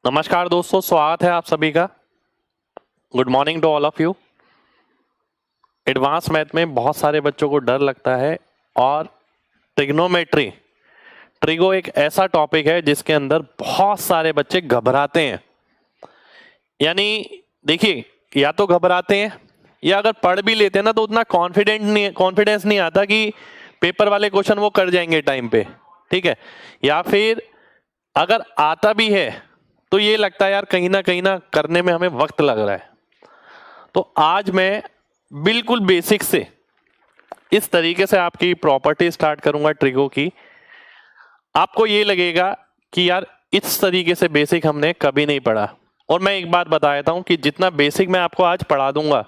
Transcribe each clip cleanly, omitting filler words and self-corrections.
नमस्कार दोस्तों, स्वागत है आप सभी का। Good morning to all of you. Advance math में बहुत सारे बच्चों को डर लगता है और ट्रिग्नोमेट्री ट्रिगो एक ऐसा टॉपिक है जिसके अंदर बहुत सारे बच्चे घबराते हैं। यानी देखिए, या तो घबराते हैं या अगर पढ़ भी लेते हैं ना तो उतना कॉन्फिडेंस नहीं आता कि पेपर वाले क्वेश्चन वो कर जाएंगे टाइम पे, ठीक है। या फिर अगर आता भी है तो ये लगता है यार कहीं ना करने में हमें वक्त लग रहा है। तो आज मैं बिल्कुल बेसिक से इस तरीके से आपकी प्रॉपर्टी स्टार्ट करूंगा ट्रिगो की। आपको ये लगेगा कि यार इस तरीके से बेसिक हमने कभी नहीं पढ़ा। और मैं एक बात बता देता हूं कि जितना बेसिक मैं आपको आज पढ़ा दूंगा,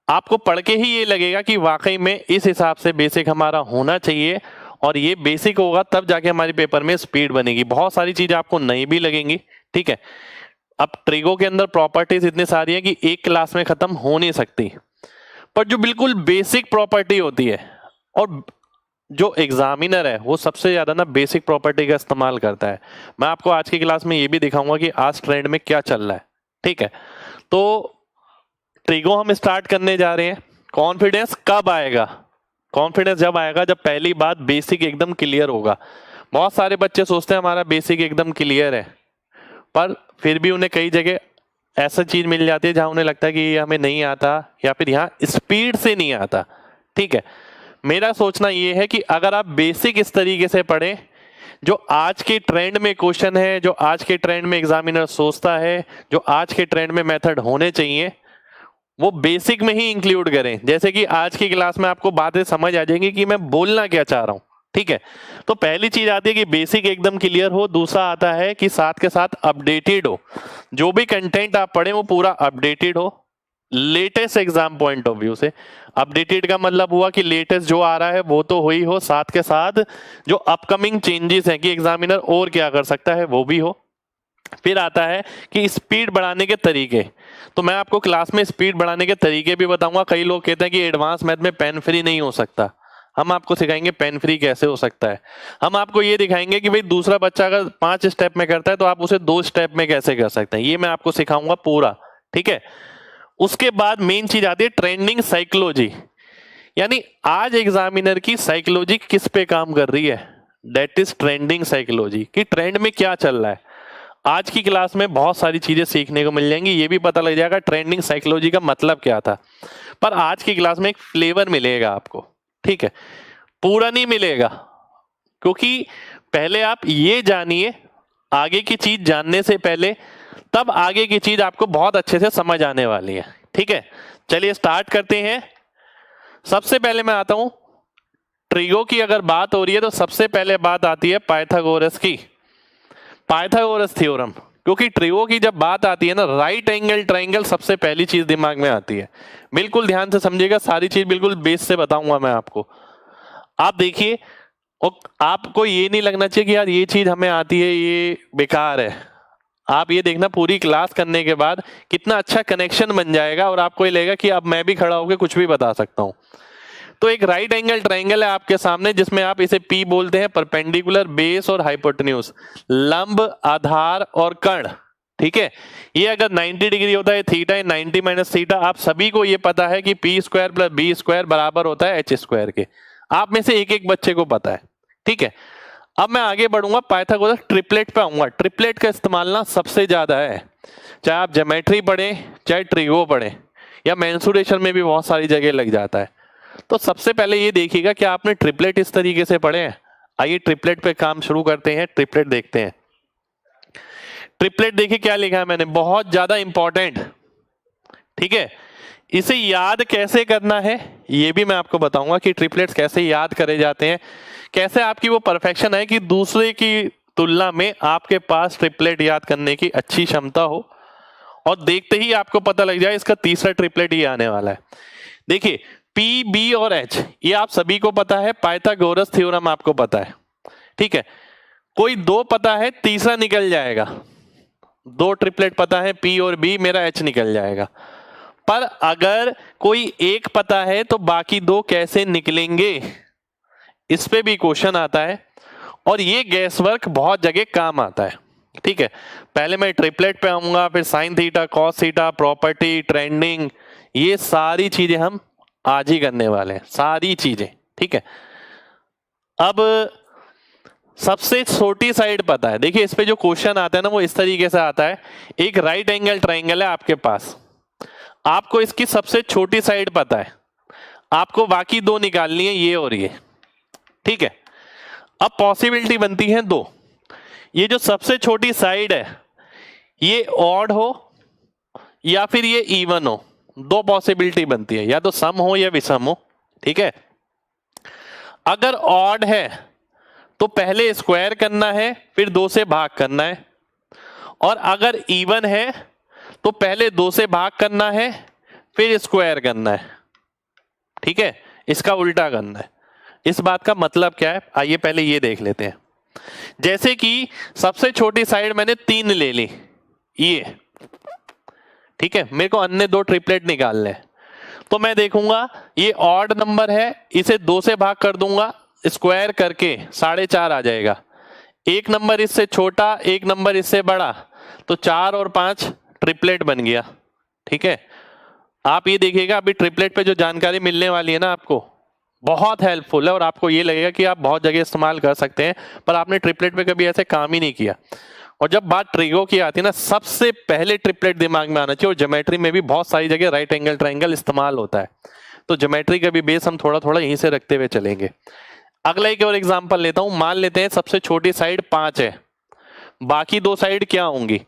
आपको पढ़ के ही ये लगेगा कि वाकई में इस हिसाब से बेसिक हमारा होना चाहिए और ये बेसिक होगा तब जाके हमारी पेपर में स्पीड बनेगी। बहुत सारी चीजें आपको नहीं भी लगेंगी, ठीक है। अब ट्रिगो के अंदर प्रॉपर्टीज इतनी सारी है कि एक क्लास में खत्म हो नहीं सकती, पर जो बिल्कुल बेसिक प्रॉपर्टी होती है और जो एग्जामिनर है वो सबसे ज्यादा ना बेसिक प्रॉपर्टी का इस्तेमाल करता है। मैं आपको आज की क्लास में ये भी दिखाऊंगा कि आज ट्रेंड में क्या चल रहा है, ठीक है। तो ट्रिगो हम स्टार्ट करने जा रहे हैं। कॉन्फिडेंस कब आएगा? कॉन्फिडेंस जब आएगा जब पहली बात बेसिक एकदम क्लियर होगा। बहुत सारे बच्चे सोचते हैं हमारा बेसिक एकदम क्लियर है, पर फिर भी उन्हें कई जगह ऐसा चीज मिल जाती है जहां उन्हें लगता है कि ये हमें नहीं आता या फिर यहाँ स्पीड से नहीं आता, ठीक है। मेरा सोचना ये है कि अगर आप बेसिक इस तरीके से पढ़ें, जो आज के ट्रेंड में क्वेश्चन है, जो आज के ट्रेंड में एग्जामिनर सोचता है, जो आज के ट्रेंड में मेथड होने चाहिए, वो बेसिक में ही इंक्लूड करें। जैसे कि आज की क्लास में आपको बातें समझ आ जाएंगी कि मैं बोलना क्या चाह रहा हूं, ठीक है। तो पहली चीज आती है कि बेसिक एकदम क्लियर हो। दूसरा आता है कि साथ के साथ अपडेटेड हो, जो भी कंटेंट आप पढ़ें वो पूरा अपडेटेड हो, latest exam point of view से। अपडेटेड का मतलब हुआ कि लेटेस्ट जो आ रहा है वो तो हो ही हो, साथ के साथ जो अपकमिंग चेंजेस हैं कि एग्जामिनर और क्या कर सकता है वो भी हो। फिर आता है कि स्पीड बढ़ाने के तरीके। तो मैं आपको क्लास में स्पीड बढ़ाने के तरीके भी बताऊंगा। कई लोग कहते हैं कि एडवांस मैथ में पेन फ्री नहीं हो सकता, हम आपको सिखाएंगे पेन फ्री कैसे हो सकता है। हम आपको ये दिखाएंगे कि भाई दूसरा बच्चा अगर 5 स्टेप में करता है तो आप उसे 2 स्टेप में कैसे कर सकते हैं, ये मैं आपको सिखाऊंगा पूरा, ठीक है। उसके बाद मेन चीज आती है ट्रेंडिंग साइकोलॉजी, यानी आज एग्जामिनर की साइकोलॉजी किस पे काम कर रही है, दैट इज ट्रेंडिंग साइकोलॉजी, कि ट्रेंड में क्या चल रहा है। आज की क्लास में बहुत सारी चीजें सीखने को मिल जाएंगी, ये भी पता लग जाएगा ट्रेंडिंग साइकोलॉजी का मतलब क्या था। पर आज की क्लास में एक फ्लेवर मिलेगा आपको, ठीक है, पूरा नहीं मिलेगा, क्योंकि पहले आप ये जानिए आगे की चीज जानने से पहले, तब आगे की चीज आपको बहुत अच्छे से समझ आने वाली है, ठीक है। चलिए स्टार्ट करते हैं। सबसे पहले मैं आता हूं, ट्रिगो की अगर बात हो रही है तो सबसे पहले बात आती है पाइथागोरस की, पाइथागोरस थ्योरम। क्योंकि ट्रिगो की जब बात आती है ना, राइट एंगल ट्राइंगल सबसे पहली चीज दिमाग में आती है। बिल्कुल ध्यान से समझिएगा, सारी चीज बिल्कुल बेस से बताऊंगा मैं आपको। आप देखिए, और आपको ये नहीं लगना चाहिए कि यार ये चीज हमें आती है ये बेकार है। आप ये देखना पूरी क्लास करने के बाद कितना अच्छा कनेक्शन बन जाएगा और आपको ये लगेगा कि अब मैं भी खड़ा होकर कुछ भी बता सकता हूं। तो एक राइट एंगल ट्राइंगल है आपके सामने, जिसमें आप इसे पी बोलते हैं, परपेंडिकुलर, बेस और हाइपोटेन्यूज, लंब, आधार और कर्ण, ठीक है। ये अगर 90 डिग्री होता है थीटा है 90 माइनस थीटा। आप सभी को ये पता है कि p square plus B square बराबर होता है एच स्क्वायर के। आप में से एक एक बच्चे को पता है, ठीक है। अब मैं आगे बढ़ूंगा, पाइथागोरस ट्रिपलेट पे आऊंगा। ट्रिपलेट का इस्तेमाल ना सबसे ज्यादा है, चाहे आप ज्योमेट्री पढ़ें चाहे ट्रिगो पढ़ें या मेंसुरेशन में भी बहुत सारी जगह लग जाता है। तो सबसे पहले ये देखिएगा कि आपने ट्रिपलेट इस तरीके से पढ़े हैं। आइए ट्रिपलेट पे काम शुरू करते हैं, ट्रिपलेट देखते हैं। ट्रिपलेट देखिए क्या लिखा है मैंने, बहुत ज्यादा इंपॉर्टेंट, ठीक है। इसे याद कैसे करना है ये भी मैं आपको बताऊंगा कि ट्रिपलेट्स कैसे याद करे जाते हैं, कैसे आपकी वो परफेक्शन है कि दूसरे की तुलना में आपके पास ट्रिपलेट याद करने की अच्छी क्षमता हो। और देखते ही आपको पता लग जाए इसका तीसरा ट्रिपलेट ये आने वाला है। देखिए पी, बी और एच ये आप सभी को पता है, पाइथागोरस थ्योरम आपको पता है, ठीक है। कोई 2 पता है, तीसरा निकल जाएगा। 2 ट्रिपलेट पता है पी और बी, मेरा एच निकल जाएगा। पर अगर कोई एक पता है तो बाकी 2 कैसे निकलेंगे, इस पे भी क्वेश्चन आता है और ये गैस वर्क बहुत जगह काम आता है। ठीक है, पहले मैं ट्रिपलेट पे आऊंगा, फिर sine theta, cos theta, property, trending, ये सारी चीजें हम आज ही करने वाले हैं, सारी चीजें। ठीक है, अब सबसे छोटी साइड पता है, देखिए इस पे जो क्वेश्चन आता है ना वो इस तरीके से आता है, एक राइट एंगल ट्राइंगल है आपके पास, आपको इसकी सबसे छोटी साइड पता है, आपको बाकी दो निकालनी है, ये और ये। ठीक है, अब पॉसिबिलिटी बनती है दो, ये जो सबसे छोटी साइड है ये ऑड हो या फिर ये इवन हो, दो पॉसिबिलिटी बनती है, या तो सम हो या विषम हो। ठीक है, अगर ऑड है तो पहले स्क्वायर करना है फिर 2 से भाग करना है, और अगर इवन है तो पहले 2 से भाग करना है फिर स्क्वायर करना है। ठीक है, इसका उल्टा करना है। इस बात का मतलब क्या है, आइए पहले ये देख लेते हैं। जैसे कि सबसे छोटी साइड मैंने 3 ले ली, ये ठीक है, मेरे को अन्य 2 ट्रिपलेट निकालने हैं, तो मैं देखूंगा ये ऑड नंबर है, इसे 2 से भाग कर दूंगा, स्क्वायर करके 4.5 आ जाएगा। एक नंबर इससे छोटा, एक नंबर इससे बड़ा, तो 4 और 5 ट्रिपलेट बन गया। ठीक है, आप ये देखिएगा अभी ट्रिपलेट पे जो जानकारी मिलने वाली है ना आपको, बहुत हेल्पफुल है, और आपको ये लगेगा कि आप बहुत जगह इस्तेमाल कर सकते हैं, पर आपने ट्रिपलेट पे कभी ऐसे काम ही नहीं किया। और जब बात ट्रिगो की आती है ना, सबसे पहले ट्रिपलेट दिमाग में आना चाहिए, और ज्योमेट्री में भी बहुत सारी जगह राइट एंगल ट्राइंगल इस्तेमाल होता है, तो ज्योमेट्री का भी बेस हम थोड़ा थोड़ा यहीं से रखते हुए चलेंगे। अगला एक और एग्जांपल लेता हूं, मान लेते हैं सबसे छोटी साइड 5 है, बाकी 2 साइड क्या होंगी,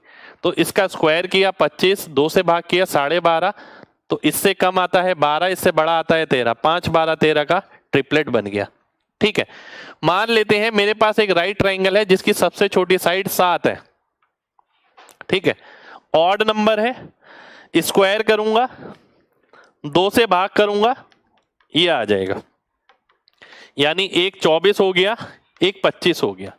तो इसका स्क्वायर किया 25, 2 से भाग किया 12.5, तो इससे कम आता है 12, इससे बड़ा आता है 13, 5, 12, 13 का ट्रिपलेट बन गया। ठीक है, मान लेते हैं मेरे पास एक राइट ट्राइंगल है जिसकी सबसे छोटी साइड 7 है। ठीक है, ऑड नंबर है, स्क्वायर करूंगा, 2 से भाग करूंगा, ये आ जाएगा, यानी एक 24 हो गया, एक 25 हो गया।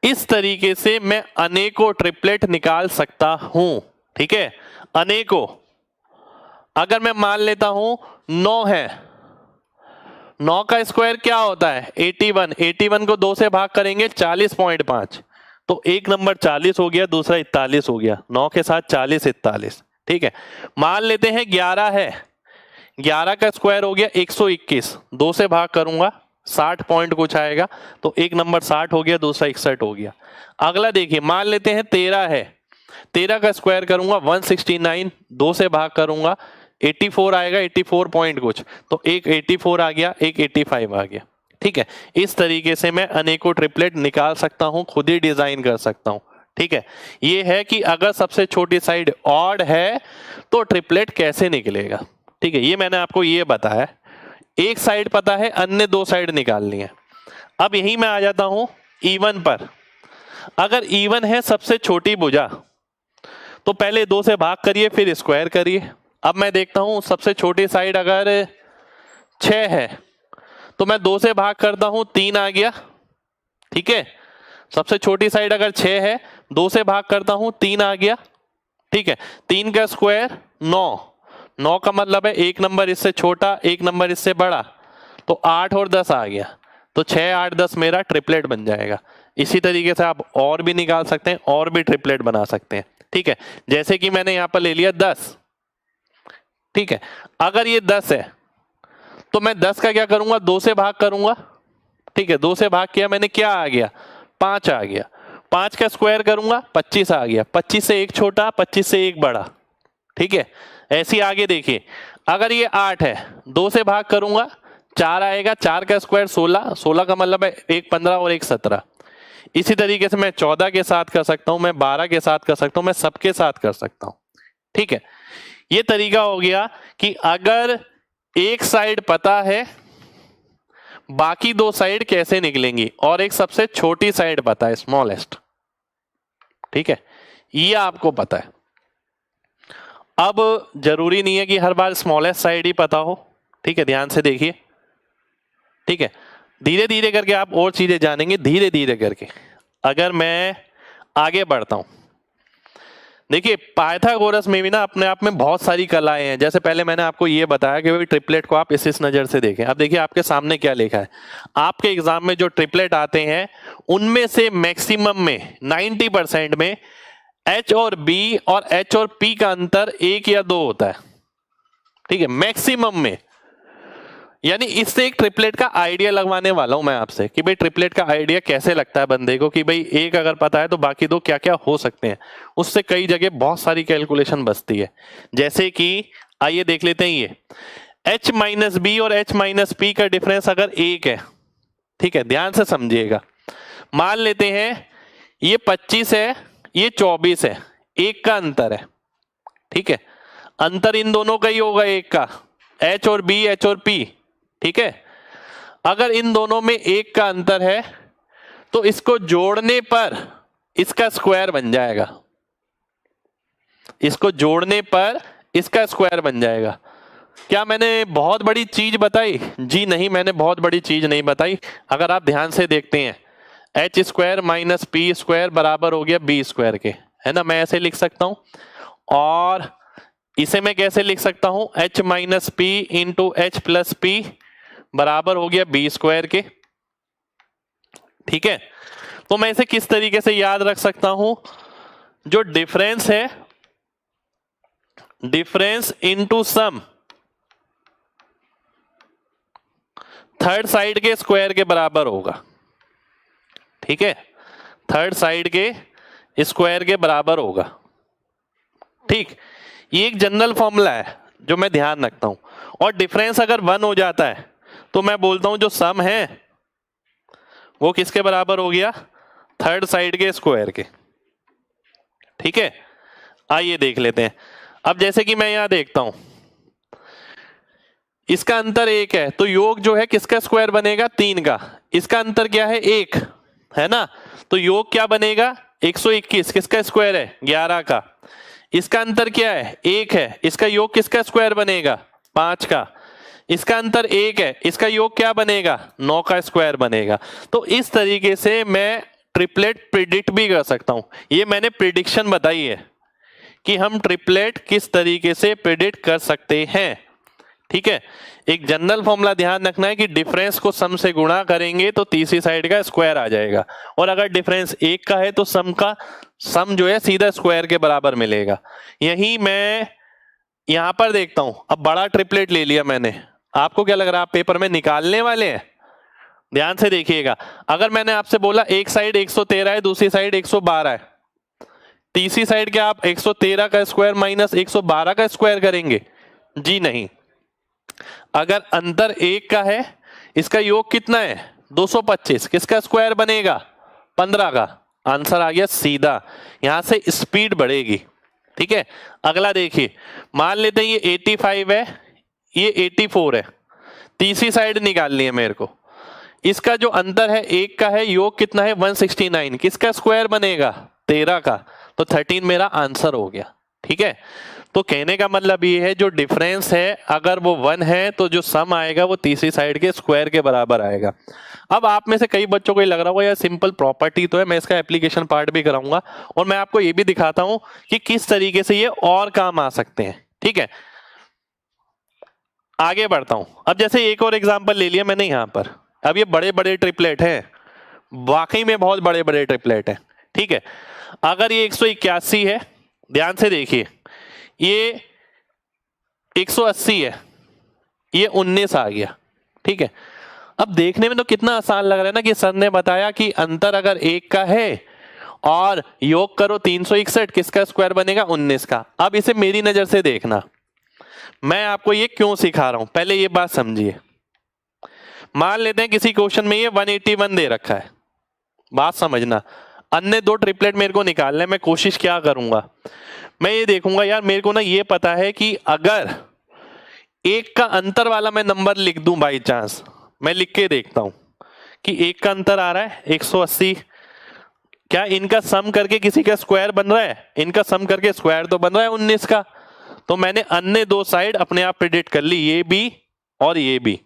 इस तरीके से मैं अनेकों ट्रिपलेट निकाल सकता हूं। ठीक है, अनेकों, अगर मैं मान लेता हूं 9 है, 9 का स्क्वायर क्या होता है 81, 81 को 2 से भाग करेंगे 40.5, तो एक नंबर 40 हो गया, दूसरा 41 हो गया, 9 के साथ 40, 41। ठीक है, मान लेते हैं 11 है, 11 का स्क्वायर हो गया 121, 2 से भाग करूंगा 60 पॉइंट कुछ आएगा, तो एक नंबर 60 हो गया, दूसरा 61 हो गया। अगला देखिए, मान लेते हैं 13 है, 13 का स्क्वायर करूंगा 169, 2 से भाग करूंगा 84 आएगा, 84 पॉइंट कुछ, तो एक 84 आ गया, एक 85 आ गया। ठीक है, इस तरीके से मैं अनेकों ट्रिपलेट निकाल सकता हूं, खुद ही डिजाइन कर सकता हूं। ठीक है, ये है कि अगर सबसे छोटी साइड ऑड है तो ट्रिपलेट कैसे निकलेगा। ठीक है, ये मैंने आपको ये बताया, एक साइड पता है, अन्य 2 साइड निकालनी है। अब यही मैं आ जाता हूं इवन पर। अगर इवन है सबसे छोटी भुजा, तो पहले 2 से भाग करिए फिर स्क्वायर करिए। अब मैं देखता हूं सबसे छोटी साइड अगर 6 है, तो मैं 2 से भाग करता हूं, 3 आ गया। ठीक है, सबसे छोटी साइड अगर 6 है, 2 से भाग करता हूं, 3 आ गया। ठीक है, 3 का स्क्वायर 9, 9 का मतलब है एक नंबर इससे छोटा, एक नंबर इससे बड़ा, तो 8 और 10 आ गया, तो 6, 8, 10 मेरा ट्रिपलेट बन जाएगा। इसी तरीके से आप और भी निकाल सकते हैं, और भी ट्रिपलेट बना सकते हैं। ठीक है, जैसे कि मैंने यहां पर ले लिया 10। ठीक है, अगर ये 10 है तो मैं 10 का क्या करूंगा, 2 से भाग करूंगा। ठीक है, 2 से भाग किया मैंने, क्या आ गया 5 आ गया, 5 का स्क्वायर करूंगा 25 आ गया, 25 से एक छोटा, 25 से एक बड़ा। ठीक है, ऐसी आगे देखिए, अगर ये 8 है, 2 से भाग करूंगा 4 आएगा, 4 का स्क्वायर 16, 16 का मतलब है एक 15 और एक 17। इसी तरीके से मैं 14 के साथ कर सकता हूं, मैं 12 के साथ कर सकता हूं, मैं सबके साथ कर सकता हूं। ठीक है, ये तरीका हो गया कि अगर एक साइड पता है, बाकी 2 साइड कैसे निकलेंगी, और एक सबसे छोटी साइड पता है, स्मॉलेस्ट। ठीक है, ये आपको पता है। अब जरूरी नहीं है कि हर बार स्मॉलेस्ट साइड ही पता हो। ठीक है, ध्यान से देखिए। ठीक है, धीरे धीरे करके आप और चीजें जानेंगे, धीरे धीरे करके। अगर मैं आगे बढ़ता हूं, देखिए पाइथागोरस में भी ना अपने आप में बहुत सारी कलाएं हैं। जैसे पहले मैंने आपको ये बताया कि भाई ट्रिपलेट को आप इस नजर से देखें। अब देखिए आपके सामने क्या लिखा है, आपके एग्जाम में जो ट्रिपलेट आते हैं उनमें से मैक्सिमम में 90% में H और B और H और P का अंतर 1 या 2 होता है, ठीक है, मैक्सिमम में। यानी इससे एक ट्रिपलेट का आइडिया लगवाने वाला हूं मैं आपसे कि भाई ट्रिपलेट का आइडिया कैसे लगता है बंदे को, कि भाई एक अगर पता है तो बाकी दो क्या क्या हो सकते हैं। उससे कई जगह बहुत सारी कैलकुलेशन बचती है। जैसे कि आइए देख लेते हैं, ये H माइनस बी और H माइनस पी का डिफरेंस अगर 1 है, ठीक है, ध्यान से समझिएगा। मान लेते हैं ये 25 है, ये 24 है, 1 का अंतर है, ठीक है। अंतर इन दोनों का ही होगा 1 का, H और B, H और P, ठीक है। अगर इन दोनों में 1 का अंतर है तो इसको जोड़ने पर इसका स्क्वायर बन जाएगा, इसको जोड़ने पर इसका स्क्वायर बन जाएगा। क्या मैंने बहुत बड़ी चीज बताई? जी नहीं, मैंने बहुत बड़ी चीज नहीं बताई। अगर आप ध्यान से देखते हैं H square minus P square बराबर हो गया बी स्क्वायर के, है ना। मैं ऐसे लिख सकता हूं, और इसे मैं कैसे लिख सकता हूं, H minus P into H plus P बराबर हो गया बी स्क्वायर के, ठीक है। तो मैं इसे किस तरीके से याद रख सकता हूं, जो डिफरेंस है, difference into some third side के स्क्वायर के बराबर होगा, ठीक है, थर्ड साइड के स्क्वायर के बराबर होगा, ठीक। ये एक जनरल फॉर्मूला है जो मैं ध्यान रखता हूं। और डिफरेंस अगर 1 हो जाता है तो मैं बोलता हूं जो सम है वो किसके बराबर हो गया, थर्ड साइड के स्क्वायर के, ठीक है। आइए देख लेते हैं। अब जैसे कि मैं यहां देखता हूं इसका अंतर 1 है, तो योग जो है किसका स्क्वायर बनेगा, 3 का। इसका अंतर क्या है, 1 है ना, तो योग क्या बनेगा 121, किसका स्क्वायर है, 11 का। इसका अंतर क्या है, 1 है, इसका योग किसका स्क्वायर बनेगा, 5 का। इसका अंतर 1 है, इसका योग क्या बनेगा, 9 का स्क्वायर बनेगा। तो इस तरीके से मैं ट्रिपलेट प्रिडिक्ट भी कर सकता हूं। ये मैंने प्रिडिक्शन बताई है कि हम ट्रिपलेट किस तरीके से प्रिडिक्ट कर सकते हैं, ठीक है। एक जनरल फॉर्मूला ध्यान रखना है कि डिफरेंस को सम से गुणा करेंगे तो तीसरी साइड का स्क्वायर आ जाएगा, और अगर डिफरेंस 1 का है तो सम का सम जो है सीधा स्क्वायर के बराबर मिलेगा। यही मैं यहां पर देखता हूं। अब बड़ा ट्रिपलेट ले लिया मैंने, आपको क्या लग रहा है आप पेपर में निकालने वाले हैं? ध्यान से देखिएगा। अगर मैंने आपसे बोला एक साइड 113 है, दूसरी साइड 112 है, तीसरी साइड क्या आप 113 का स्क्वायर माइनस 112 का स्क्वायर करेंगे? जी नहीं। अगर अंतर 1 का है, इसका योग कितना है 225, किसका स्क्वायर बनेगा 15 का। आंसर आ गया सीधा, यहां से स्पीड बढ़ेगी, ठीक है। अगला देखिए, मान लेते हैं ये 85 है, ये 84 है, तीसरी साइड निकालनी है मेरे को। इसका जो अंतर है 1 का है, योग कितना है 169, किसका स्क्वायर बनेगा 13 का। तो 13 मेरा आंसर हो गया, ठीक है। तो कहने का मतलब ये है जो डिफरेंस है अगर वो 1 है तो जो सम आएगा वो तीसरी साइड के स्क्वायर के बराबर आएगा। अब आप में से कई बच्चों को ये लग रहा होगा यार सिंपल प्रॉपर्टी तो है, मैं इसका एप्लीकेशन पार्ट भी कराऊंगा और मैं आपको ये भी दिखाता हूं कि किस तरीके से ये और काम आ सकते हैं, ठीक है। आगे बढ़ता हूं। अब जैसे एक और एग्जाम्पल ले लिया मैंने यहां पर। अब ये बड़े बड़े ट्रिपलेट हैं, वाकई में बहुत बड़े बड़े ट्रिपलेट हैं, ठीक है। अगर ये 181 है, ध्यान से देखिए, ये 180 है, ये 19 आ गया, ठीक है। अब देखने में तो कितना आसान लग रहा है ना कि सर ने बताया कि अंतर अगर 1 का है और योग करो 361, किसका स्क्वायर बनेगा 19 का। अब इसे मेरी नजर से देखना, मैं आपको ये क्यों सिखा रहा हूं, पहले ये बात समझिए। मान लेते हैं किसी क्वेश्चन में ये 181 दे रखा है, बात समझना। अन्य 2 ट्रिपलेट मेरे को निकालने, मैं कोशिश क्या करूंगा, मैं ये देखूंगा यार मेरे को ना ये पता है कि अगर 1 का अंतर वाला मैं नंबर लिख दूं, बाई चांस मैं लिख के देखता हूं कि 1 का अंतर आ रहा है 180, क्या इनका सम करके किसी का स्क्वायर बन रहा है? इनका सम करके स्क्वायर तो बन रहा है 19 का। तो मैंने अन्य 2 साइड अपने आप प्रेडिक्ट कर ली, ये भी और ये भी।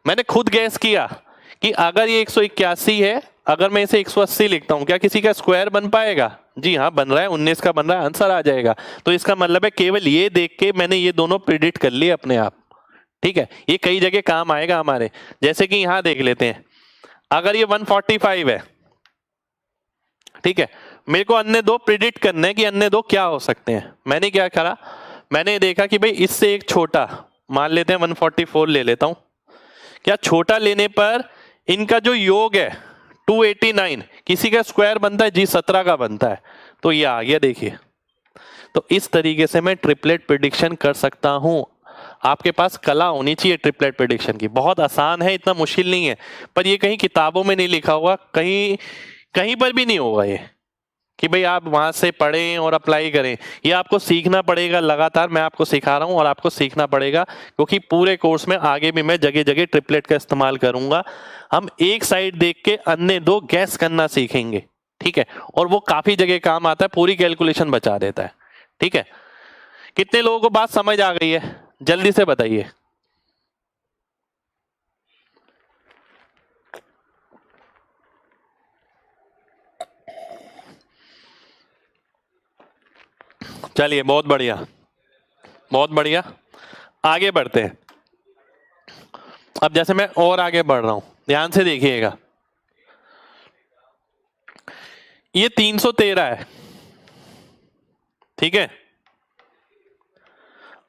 मैंने खुद गैस किया कि अगर ये 181 है अगर मैं इसे 180 लिखता हूं, क्या किसी का स्क्वायर बन पाएगा? जी हाँ बन रहा है, 19 का बन रहा है, आंसर आ जाएगा। तो इसका मतलब है केवल ये देख के मैंने ये दोनों प्रिडिक्ट कर लिए अपने आप। ठीक है, ये कई जगह काम आएगा हमारे। जैसे कि यहां देख लेते हैं, अगर ये 145 है, ठीक है, मेरे को अन्य दो प्रिडिक्ट करने हैं कि अन्य दो क्या हो सकते हैं। मैंने क्या करा, मैंने देखा कि भाई इससे एक छोटा, मान लेते हैं 144 ले लेता हूं। क्या छोटा लेने पर इनका जो योग है 289, किसी का स्क्वायर बनता है? जी 17 का बनता है। तो ये आ गया, देखिए। तो इस तरीके से मैं ट्रिपलेट प्रिडिक्शन कर सकता हूं। आपके पास कला होनी चाहिए ट्रिपलेट प्रिडिक्शन की। बहुत आसान है, इतना मुश्किल नहीं है, पर ये कहीं किताबों में नहीं लिखा हुआ, कहीं कहीं पर भी नहीं होगा ये कि भाई आप वहां से पढ़ें और अप्लाई करें। ये आपको सीखना पड़ेगा लगातार। मैं आपको सिखा रहा हूं और आपको सीखना पड़ेगा, क्योंकि पूरे कोर्स में आगे भी मैं जगह जगह ट्रिपलेट का इस्तेमाल करूंगा। हम एक साइड देख के अन्य दो गैस करना सीखेंगे, ठीक है, और वो काफी जगह काम आता है, पूरी कैलकुलेशन बचा देता है। ठीक है, कितने लोगों को बात समझ आ गई है? जल्दी से बताइए। चलिए, बहुत बढ़िया, बहुत बढ़िया। आगे बढ़ते हैं। अब जैसे मैं और आगे बढ़ रहा हूं, ध्यान से देखिएगा। ये 313 है, ठीक है।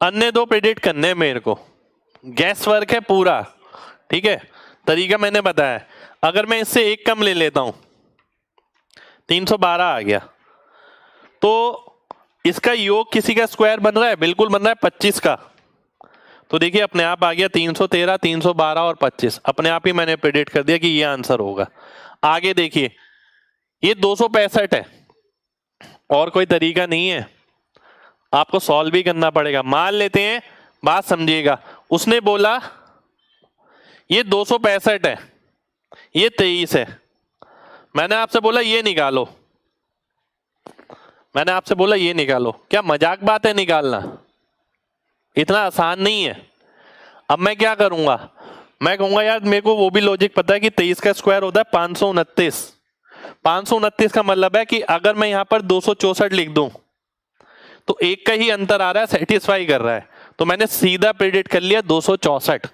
अन्य दो प्रेडिक्ट करने हैं मेरे को, गैस वर्क है पूरा, ठीक है। तरीका मैंने बताया। अगर मैं इससे एक कम ले लेता हूं, 312 आ गया, तो इसका योग किसी का स्क्वायर बन रहा है? बिल्कुल बन रहा है, 25 का। तो देखिए अपने आप आ गया 313, 312 और 25, अपने आप ही मैंने प्रेडिक्ट कर दिया कि ये आंसर होगा। आगे देखिए, ये 265 है, और कोई तरीका नहीं है, आपको सॉल्व भी करना पड़ेगा। मान लेते हैं, बात समझिएगा, उसने बोला ये 265 है, ये 23 है, मैंने आपसे बोला ये निकालो, मैंने आपसे बोला ये निकालो। क्या मजाक बात है निकालना? इतना आसान नहीं है। अब मैं क्या करूंगा, मैं कहूंगा यार मेरे को वो भी लॉजिक पता है कि 23 का स्क्वायर होता है 529। 529 का मतलब है कि अगर मैं यहां पर 264 लिख दूं तो एक का ही अंतर आ रहा है, सेटिस्फाई कर रहा है। तो मैंने सीधा प्रेडिक्ट कर लिया 264।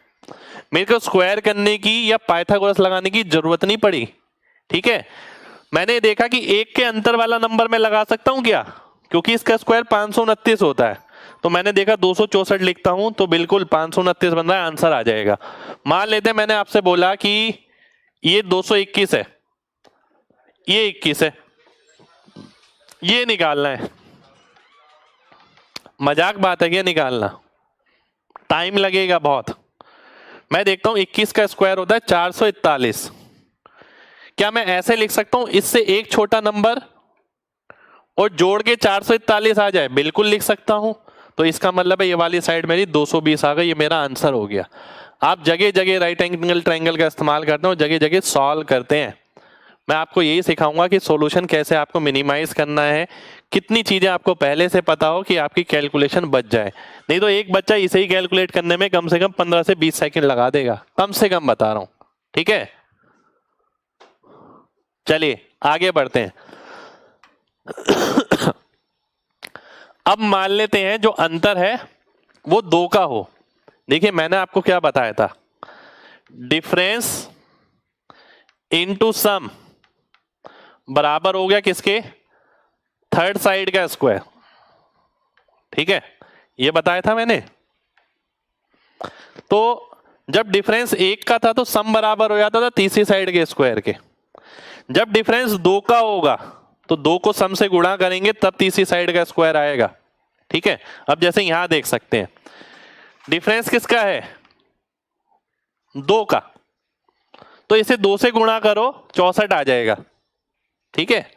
मेरे को स्क्वायर करने की या पाइथागोरस लगाने की जरूरत नहीं पड़ी, ठीक है। मैंने देखा कि एक के अंतर वाला नंबर मैं लगा सकता हूं क्या, क्योंकि इसका स्क्वायर 529 होता है। तो मैंने देखा 264 लिखता हूं तो बिल्कुल 529 बन रहा है, आंसर आ जाएगा। मान लेते हैं मैंने आपसे बोला कि ये 221 है, ये 21 है, ये निकालना है। मजाक बात है क्या निकालना? टाइम लगेगा बहुत। मैं देखता हूं 21 का स्क्वायर होता है 441। क्या मैं ऐसे लिख सकता हूं, इससे एक छोटा नंबर और जोड़ के 441 आ जाए? बिल्कुल लिख सकता हूं। तो इसका मतलब है ये वाली साइड मेरी 220 आ गई, ये मेरा आंसर हो गया। आप जगह जगह राइट एंगल ट्रायंगल का इस्तेमाल करते हो, जगह जगह सॉल्व करते हैं। मैं आपको यही सिखाऊंगा कि सॉल्यूशन कैसे आपको मिनिमाइज करना है, कितनी चीजें आपको पहले से पता हो कि आपकी कैलकुलेशन बच जाए। नहीं तो एक बच्चा इसे ही कैलकुलेट करने में कम से कम 15 से 20 सेकंड लगा देगा, कम से कम बता रहा हूं, ठीक है। चलिए आगे बढ़ते हैं। अब मान लेते हैं जो अंतर है वो 2 का हो। देखिए मैंने आपको क्या बताया था, डिफरेंस इनटू सम बराबर हो गया किसके? थर्ड साइड का स्क्वायर, ठीक है, ये बताया था मैंने। तो जब डिफरेंस 1 का था तो सम बराबर हो जाता था तीसरी साइड के स्क्वायर के। जब डिफरेंस 2 का होगा तो 2 को सम से गुणा करेंगे तब तीसरी साइड का स्क्वायर आएगा, ठीक है। अब जैसे यहां देख सकते हैं, डिफरेंस किसका है? 2 का, तो इसे 2 से गुणा करो 64 आ जाएगा, ठीक है।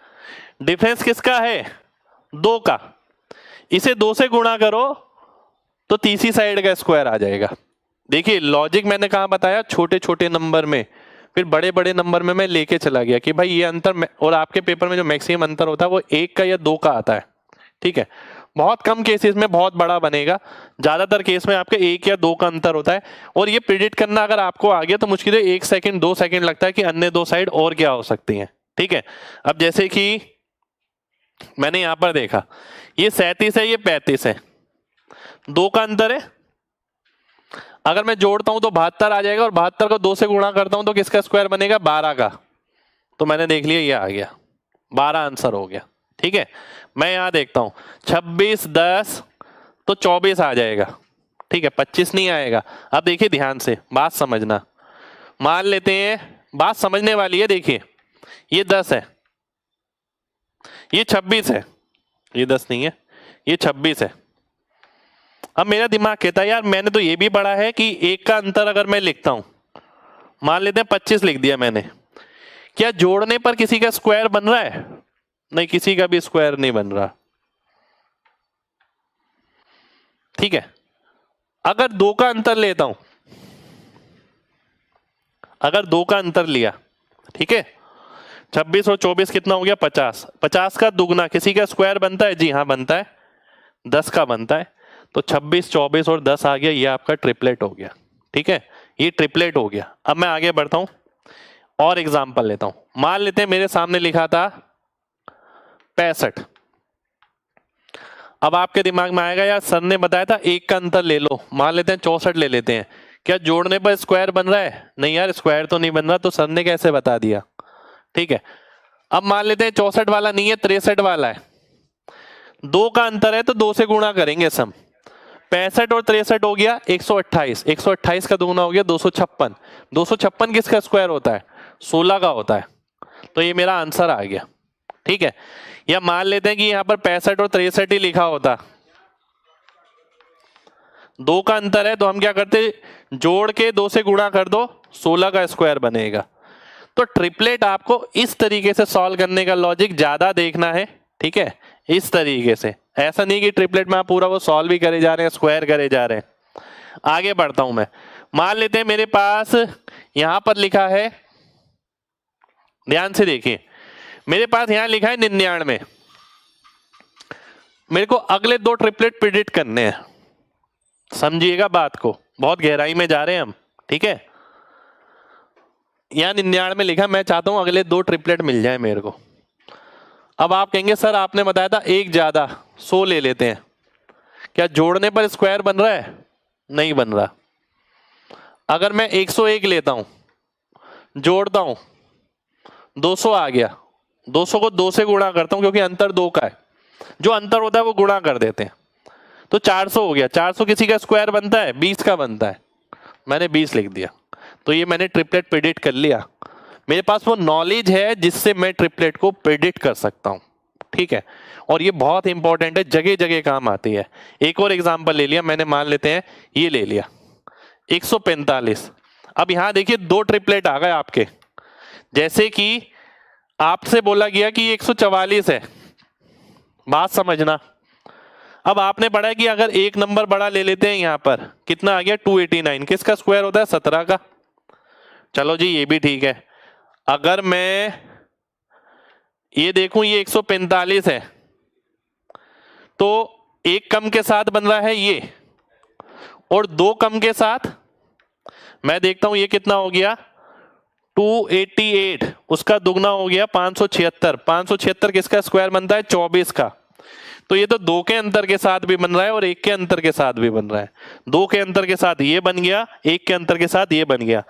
डिफरेंस किसका है? 2 का, इसे 2 से गुणा करो तो तीसरी साइड का स्क्वायर आ जाएगा। देखिए लॉजिक मैंने कहा बताया, छोटे छोटे नंबर में, फिर बड़े बड़े नंबर में मैं लेके चला गया कि भाई ये अंतर, और आपके पेपर में जो मैक्सिमम अंतर होता है वो 1 का या 2 का आता है, ठीक है। बहुत कम केसेस में बहुत बड़ा बनेगा, ज्यादातर केस में आपके 1 या 2 का अंतर होता है। और ये प्रिडिक्ट करना अगर आपको आ गया तो मुश्किल है 1 सेकंड 2 सेकंड लगता है कि अन्य 2 साइड और क्या हो सकती हैं। ठीक है, अब जैसे कि मैंने यहां पर देखा ये 37 है, ये 35 है, 2 का अंतर है। अगर मैं जोड़ता हूं तो 72 आ जाएगा और 72 को 2 से गुणा करता हूं तो किसका स्क्वायर बनेगा, 12 का। तो मैंने देख लिया ये आ गया, 12 आंसर हो गया। ठीक है, मैं यहां देखता हूं 26 10 तो 24 आ जाएगा। ठीक है, 25 नहीं आएगा। अब देखिए ध्यान से बात समझना, मान लेते हैं, बात समझने वाली है। देखिए ये 10 है, ये 26 है, ये 10 नहीं है, ये 26 है। अब मेरा दिमाग कहता है यार मैंने तो ये भी पढ़ा है कि 1 का अंतर अगर मैं लिखता हूं, मान लेते हैं 25 लिख दिया मैंने, क्या जोड़ने पर किसी का स्क्वायर बन रहा है? नहीं, किसी का भी स्क्वायर नहीं बन रहा। ठीक है, अगर 2 का अंतर लेता हूं, अगर 2 का अंतर लिया, ठीक है, 26 और 24 कितना हो गया, 50। 50 का दुगना किसी का स्क्वायर बनता है? जी हाँ बनता है, 10 का बनता है। तो 26 24 और 10 आ गया, ये आपका ट्रिपलेट हो गया। ठीक है, ये ट्रिपलेट हो गया। अब मैं आगे बढ़ता हूं और एग्जाम्पल लेता हूं। मान लेते हैं मेरे सामने लिखा था 65। अब आपके दिमाग में आएगा यार सर ने बताया था 1 का अंतर ले लो, मान लेते हैं 64 ले लेते हैं, क्या जोड़ने पर स्क्वायर बन रहा है? नहीं यार, स्क्वायर तो नहीं बन रहा, तो सर ने कैसे बता दिया? ठीक है, अब मान लेते हैं 64 वाला नहीं है, 63 वाला है, 2 का अंतर है तो 2 से गुणा करेंगे सम। 65 और 63 हो गया 128, 128 का दुगना हो गया 256। 256 किसका स्क्वायर होता है? 16 का होता है। तो ये मेरा आंसर आ गया। ठीक है, या मान लेते हैं कि यहां पर 65 और 63 ही लिखा होता, 2 का अंतर है तो हम क्या करते, जोड़ के 2 से गुणा कर दो, 16 का स्क्वायर बनेगा। तो ट्रिपलेट आपको इस तरीके से सॉल्व करने का लॉजिक ज्यादा देखना है। ठीक है, इस तरीके से, ऐसा नहीं कि ट्रिपलेट में आप पूरा वो सॉल्व भी करे जा रहे हैं, स्क्वायर करे जा रहे हैं। आगे बढ़ता हूं मैं, मान लेते हैं मेरे पास यहां पर लिखा है, ध्यान से देखिए, मेरे पास यहां लिखा है 99। मेरे को अगले 2 ट्रिपलेट प्रिडिक्ट करने हैं, समझिएगा बात को, बहुत गहराई में जा रहे हैं हम। ठीक है, यहां 99 लिखा, मैं चाहता हूं अगले 2 ट्रिपलेट मिल जाए मेरे को। अब आप कहेंगे सर आपने बताया था 1 ज्यादा, 100 ले लेते हैं, क्या जोड़ने पर स्क्वायर बन रहा है? नहीं बन रहा। अगर मैं 101 लेता हूं, जोड़ता हूं, 200 आ गया, 200 को 2 से गुणा करता हूं क्योंकि अंतर 2 का है, जो अंतर होता है वो गुणा कर देते हैं, तो 400 हो गया। 400 किसी का स्क्वायर बनता है? 20 का बनता है, मैंने 20 लिख दिया। तो ये मैंने ट्रिपलेट प्रिडिक्ट कर लिया। मेरे पास वो नॉलेज है जिससे मैं ट्रिपलेट को प्रिडिक्ट कर सकता हूं। ठीक है, और ये बहुत इंपॉर्टेंट है, जगह जगह काम आती है। एक और एग्जांपल ले लिया मैंने, मान लेते हैं ये ले लिया 145। अब यहां देखिए 2 ट्रिपलेट आ गए आपके, जैसे कि आपसे बोला गया कि 144 है, बात समझना। अब आपने पढ़ा है कि अगर एक नंबर बड़ा ले लेते हैं, यहां पर कितना आ गया 289, किसका स्क्वायर होता है? 17 का। चलो जी ये भी ठीक है। अगर मैं ये देखूं ये 145 है, तो 1 कम के साथ बन रहा है ये, और 2 कम के साथ मैं देखता हूं ये कितना हो गया 288, उसका दुगना हो गया 576। 576 किसका स्क्वायर बनता है? 24 का। तो ये तो 2 के अंतर के साथ भी बन रहा है और 1 के अंतर के साथ भी बन रहा है। 2 के अंतर के साथ ये बन गया, 1 के अंतर के साथ ये बन गया।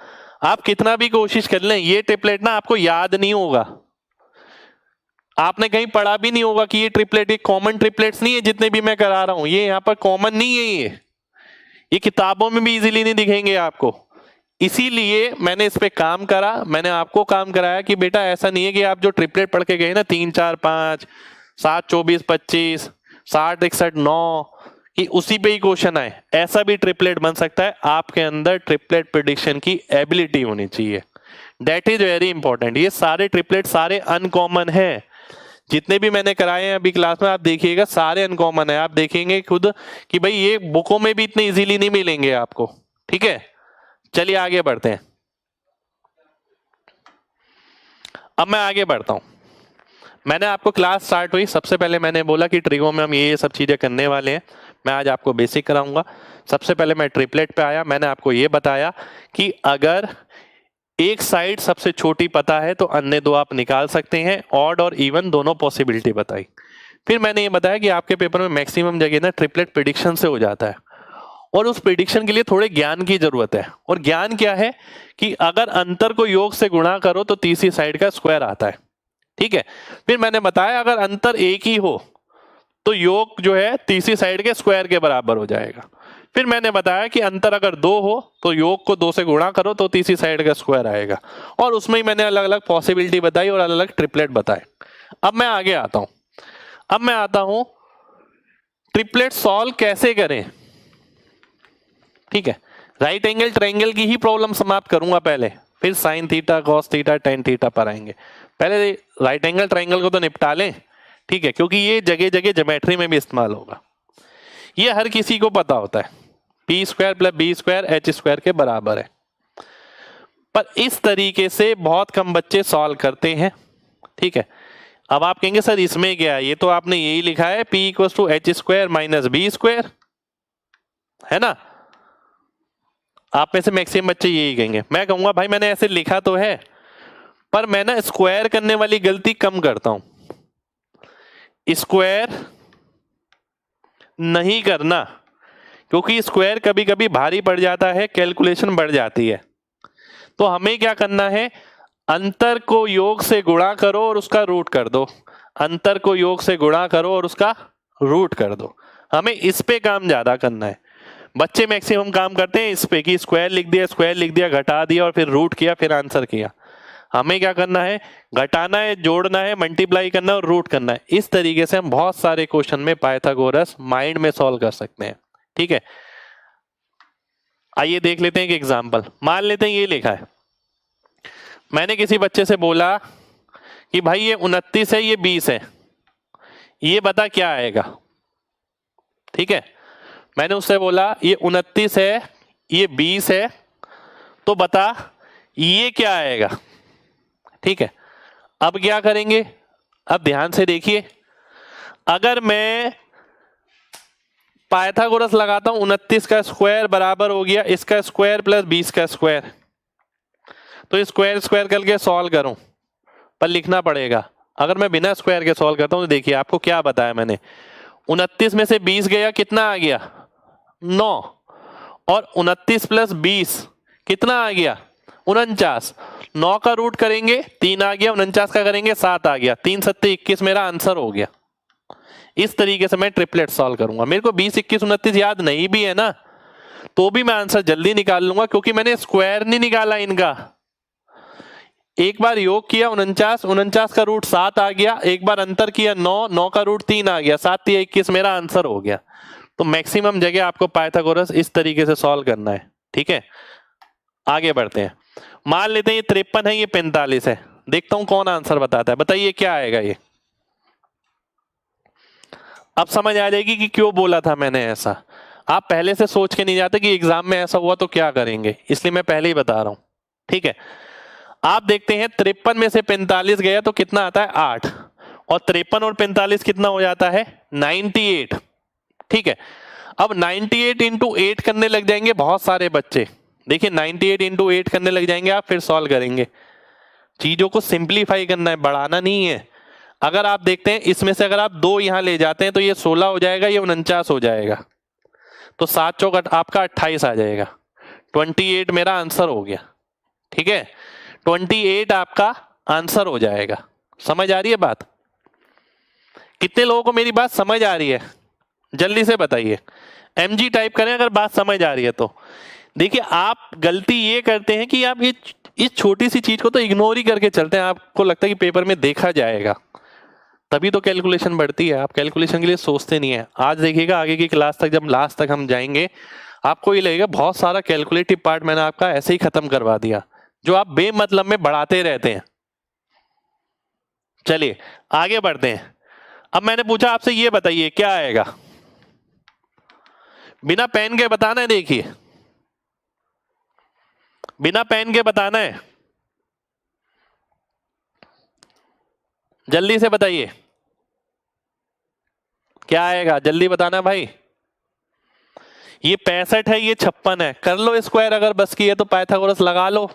आप कितना भी कोशिश कर लें, ये ट्रिपलेट ना आपको याद नहीं होगा, आपने कहीं पढ़ा भी नहीं होगा कि ये ट्रिपलेट, एक कॉमन ट्रिपलेट्स नहीं है जितने भी मैं करा रहा हूं, ये यहाँ पर कॉमन नहीं है, ये किताबों में भी इजीली नहीं दिखेंगे आपको। इसीलिए मैंने इस पे काम करा, मैंने आपको काम कराया कि बेटा ऐसा नहीं है कि आप जो ट्रिपलेट पढ़ के गए ना 3 4 5 7 24 25 60 61 9 कि उसी पे ही क्वेश्चन आए, ऐसा भी ट्रिपलेट बन सकता है। आपके अंदर ट्रिपलेट प्रेडिक्शन की एबिलिटी होनी चाहिए, दैट इज वेरी इंपॉर्टेंट। ये सारे ट्रिपलेट सारे अनकॉमन है, जितने भी मैंने कराए हैं अभी क्लास में, आप देखिएगा सारे अनकॉमन है। आप देखेंगे खुद कि भाई ये बुकों में भी इतने इजीली नहीं मिलेंगे आपको। ठीक है, चलिए आगे बढ़ते हैं। अब मैं आगे बढ़ता हूं, मैंने आपको क्लास स्टार्ट हुई, सबसे पहले मैंने बोला कि ट्रिगो में हम ये सब चीज़ें करने वाले हैं। मैं आज आपको बेसिक कराऊंगा। सबसे पहले मैं ट्रिपलेट पे आया, मैंने आपको ये बताया कि अगर एक साइड सबसे छोटी पता है तो अन्य दो आप निकाल सकते हैं, ऑड और इवन दोनों पॉसिबिलिटी बताई। फिर मैंने ये बताया कि आपके पेपर में मैक्सिमम जगह ना ट्रिपलेट प्रिडिक्शन से हो जाता है, और उस प्रिडिक्शन के लिए थोड़े ज्ञान की जरूरत है। और ज्ञान क्या है कि अगर अंतर को योग से गुणा करो तो तीसरी साइड का स्क्वायर आता है। ठीक है। फिर मैंने बताया अगर अंतर एक ही हो तो योग जो है तीसरी साइड के स्क्वायर के बराबर हो जाएगा। फिर मैंने बताया कि अंतर अगर 2 हो तो योग को 2 से गुणा करो तो तीसरी साइड का स्क्वायर आएगा। और उसमें ही मैंने अलग अलग पॉसिबिलिटी बताई और अलग अलग ट्रिपलेट बताए। अब मैं आगे आता हूं। अब मैं आता हूं ट्रिपलेट सॉल्व कैसे करें। ठीक है, राइट एंगल ट्रायंगल की ही प्रॉब्लम समाप्त करूंगा पहले, फिर sine theta, cos theta, tan theta पर आएंगे। पहले राइट एंगल ट्रायंगल को तो निपटा लें। ठीक है, क्योंकि ये जगह जगह ज्योमेट्री में भी इस्तेमाल होगा। ये हर किसी को पता होता है, p square plus B square H square के बराबर है। पर इस तरीके से बहुत कम बच्चे सॉल्व करते हैं। ठीक है, अब आप कहेंगे सर इसमें क्या है, ये तो आपने यही लिखा है P equals to h square minus b square, है ना। आप में से मैक्सिमम बच्चे यही कहेंगे। मैं कहूंगा भाई मैंने ऐसे लिखा तो है, पर मैं ना स्क्वायर करने वाली गलती कम करता हूं। स्क्वायर नहीं करना, क्योंकि स्क्वायर कभी कभी भारी पड़ जाता है, कैलकुलेशन बढ़ जाती है। तो हमें क्या करना है, अंतर को योग से गुणा करो और उसका रूट कर दो। अंतर को योग से गुणा करो और उसका रूट कर दो। हमें इस पे काम ज्यादा करना है। बच्चे मैक्सिमम काम करते हैं इस पे कि स्क्वायर लिख दिया, घटा दिया और फिर रूट किया, फिर आंसर किया। हमें क्या करना है, घटाना है, जोड़ना है, मल्टीप्लाई करना है और रूट करना है। इस तरीके से हम बहुत सारे क्वेश्चन में पाइथागोरस माइंड में सॉल्व कर सकते हैं। ठीक है, आइए देख लेते हैं एक एग्जांपल। मान लेते हैं ये लिखा है, मैंने किसी बच्चे से बोला कि भाई ये 29 है, ये 20 है, ये बता क्या आएगा। ठीक है, मैंने उससे बोला ये 29 है, ये 20 है, तो बता ये क्या आएगा। ठीक है, अब क्या करेंगे, अब ध्यान से देखिए। अगर मैं पाइथागोरस लगाता हूं, 29 का स्क्वायर बराबर हो गया इसका स्क्वायर प्लस 20 का स्क्वायर, तो स्क्वायर स्क्वायर करके सॉल्व करूं, पर लिखना पड़ेगा। अगर मैं बिना स्क्वायर के सॉल्व करता हूं तो देखिए आपको क्या बताया मैंने, 29 में से 20 गया, कितना आ गया 9, और 29 प्लस 20 कितना आ गया 49। 9 का रूट करेंगे 3 आ गया, 49 का करेंगे 7 आ गया, 3 सत्ते 21 मेरा आंसर हो गया। इस तरीके से मैं ट्रिपलेट सॉल्व करूंगा। मेरे को 20, 21, 29 याद नहीं भी है ना, तो भी मैं आंसर जल्दी निकाल लूंगा, क्योंकि मैंने स्क्वायर नहीं निकाला इनका। एक बार योग किया 49, 49 का रूट 7 आ गया, एक बार अंतर किया 9, 9 का रूट 3 आ गया, 7 3 21 मेरा आंसर हो गया। तो मैक्सिमम जगह आपको पाइथागोरस इस तरीके से सॉल्व करना है। ठीक है, आगे बढ़ते हैं। मान लेते हैं ये 53 है, ये 45 है। देखता हूं कौन आंसर बताता है, बताइए क्या आएगा ये। अब समझ आ जाएगी कि क्यों बोला था मैंने ऐसा। आप पहले से सोच के नहीं जाते कि एग्जाम में ऐसा हुआ तो क्या करेंगे, इसलिए मैं पहले ही बता रहा हूं। ठीक है, आप देखते हैं 53 में से 45 गया तो कितना आता है 8, और 53 और 45 कितना हो जाता है 98। ठीक है, अब 98 इंटू 8 करने लग जाएंगे बहुत सारे बच्चे। देखिए 98 इंटू 8 करने लग जाएंगे आप, फिर सॉल्व करेंगे। चीजों को सिंप्लीफाई करना है, बढ़ाना नहीं है। अगर आप देखते हैं इसमें से अगर आप 2 यहां ले जाते हैं तो ये 16 हो जाएगा, ये 49 हो जाएगा, तो 7 चौक आपका 28 आ जाएगा। 28 मेरा आंसर हो गया। ठीक है, 28 आपका आंसर हो जाएगा। समझ आ रही है बात? कितने लोगों को मेरी बात समझ आ रही है, जल्दी से बताइए। MG टाइप करें अगर बात समझ आ रही है तो। देखिए आप गलती ये करते हैं कि आप ये इस छोटी सी चीज को तो इग्नोर ही करके चलते हैं। आपको लगता है कि पेपर में देखा जाएगा, तभी तो कैलकुलेशन बढ़ती है। आप कैलकुलेशन के लिए सोचते नहीं है। आज देखिएगा आगे की क्लास तक, जब लास्ट तक हम जाएंगे, आपको ये लगेगा बहुत सारा कैलकुलेटिव पार्ट मैंने आपका ऐसे ही खत्म करवा दिया, जो आप बेमतलब में बढ़ाते रहते हैं। चलिए आगे बढ़ते हैं। अब मैंने पूछा आपसे ये बताइए क्या आएगा, बिना पेन के बताना है। देखिए बिना पेन के बताना है। जल्दी से बताइए क्या आएगा, जल्दी बताना भाई। ये 65 है, ये 56 है, कर लो स्क्वायर, अगर बस की है तो पाइथागोरस लगा लो।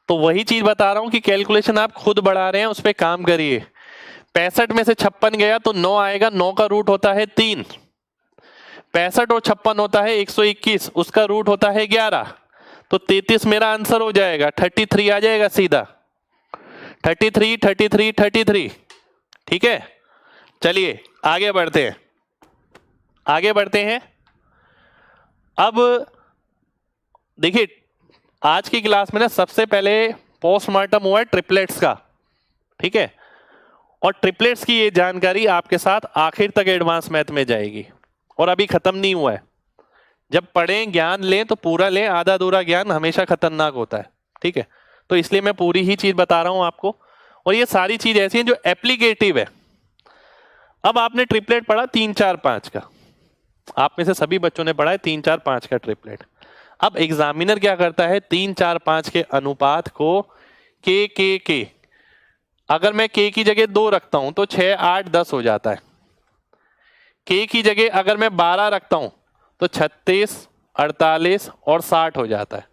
तो वही चीज बता रहा हूं कि कैलकुलेशन आप खुद बढ़ा रहे हैं, उस पर काम करिए। 65 में से 56 गया तो 9 आएगा, 9 का रूट होता है 3। 65 और 56 होता है 121, उसका रूट होता है 11, तो 33 मेरा आंसर हो जाएगा, 33 आ जाएगा सीधा, 33 33 33। ठीक है, चलिए आगे बढ़ते हैं, आगे बढ़ते हैं। अब देखिए, आज की क्लास में ना सबसे पहले पोस्टमार्टम हुआ है ट्रिपलेट्स का, ठीक है, और ट्रिपलेट्स की ये जानकारी आपके साथ आखिर तक एडवांस मैथ में जाएगी, और अभी खत्म नहीं हुआ है। जब पढ़ें ज्ञान लें तो पूरा लें, आधा अधूरा ज्ञान हमेशा खतरनाक होता है, ठीक है। तो इसलिए मैं पूरी ही चीज बता रहा हूं आपको, और ये सारी चीज ऐसी हैं जो एप्लीकेटिव है। अब आपने ट्रिपलेट पढ़ा 3 4 5 का, आप में से सभी बच्चों ने पढ़ा है 3 4 5 का ट्रिपलेट। अब एग्जामिनर क्या करता है, 3 4 5 के अनुपात को के अगर मैं के की जगह 2 रखता हूं तो 6 8 10 हो जाता है। के की जगह अगर मैं 12 रखता हूं तो 36 48 और 60 हो जाता है।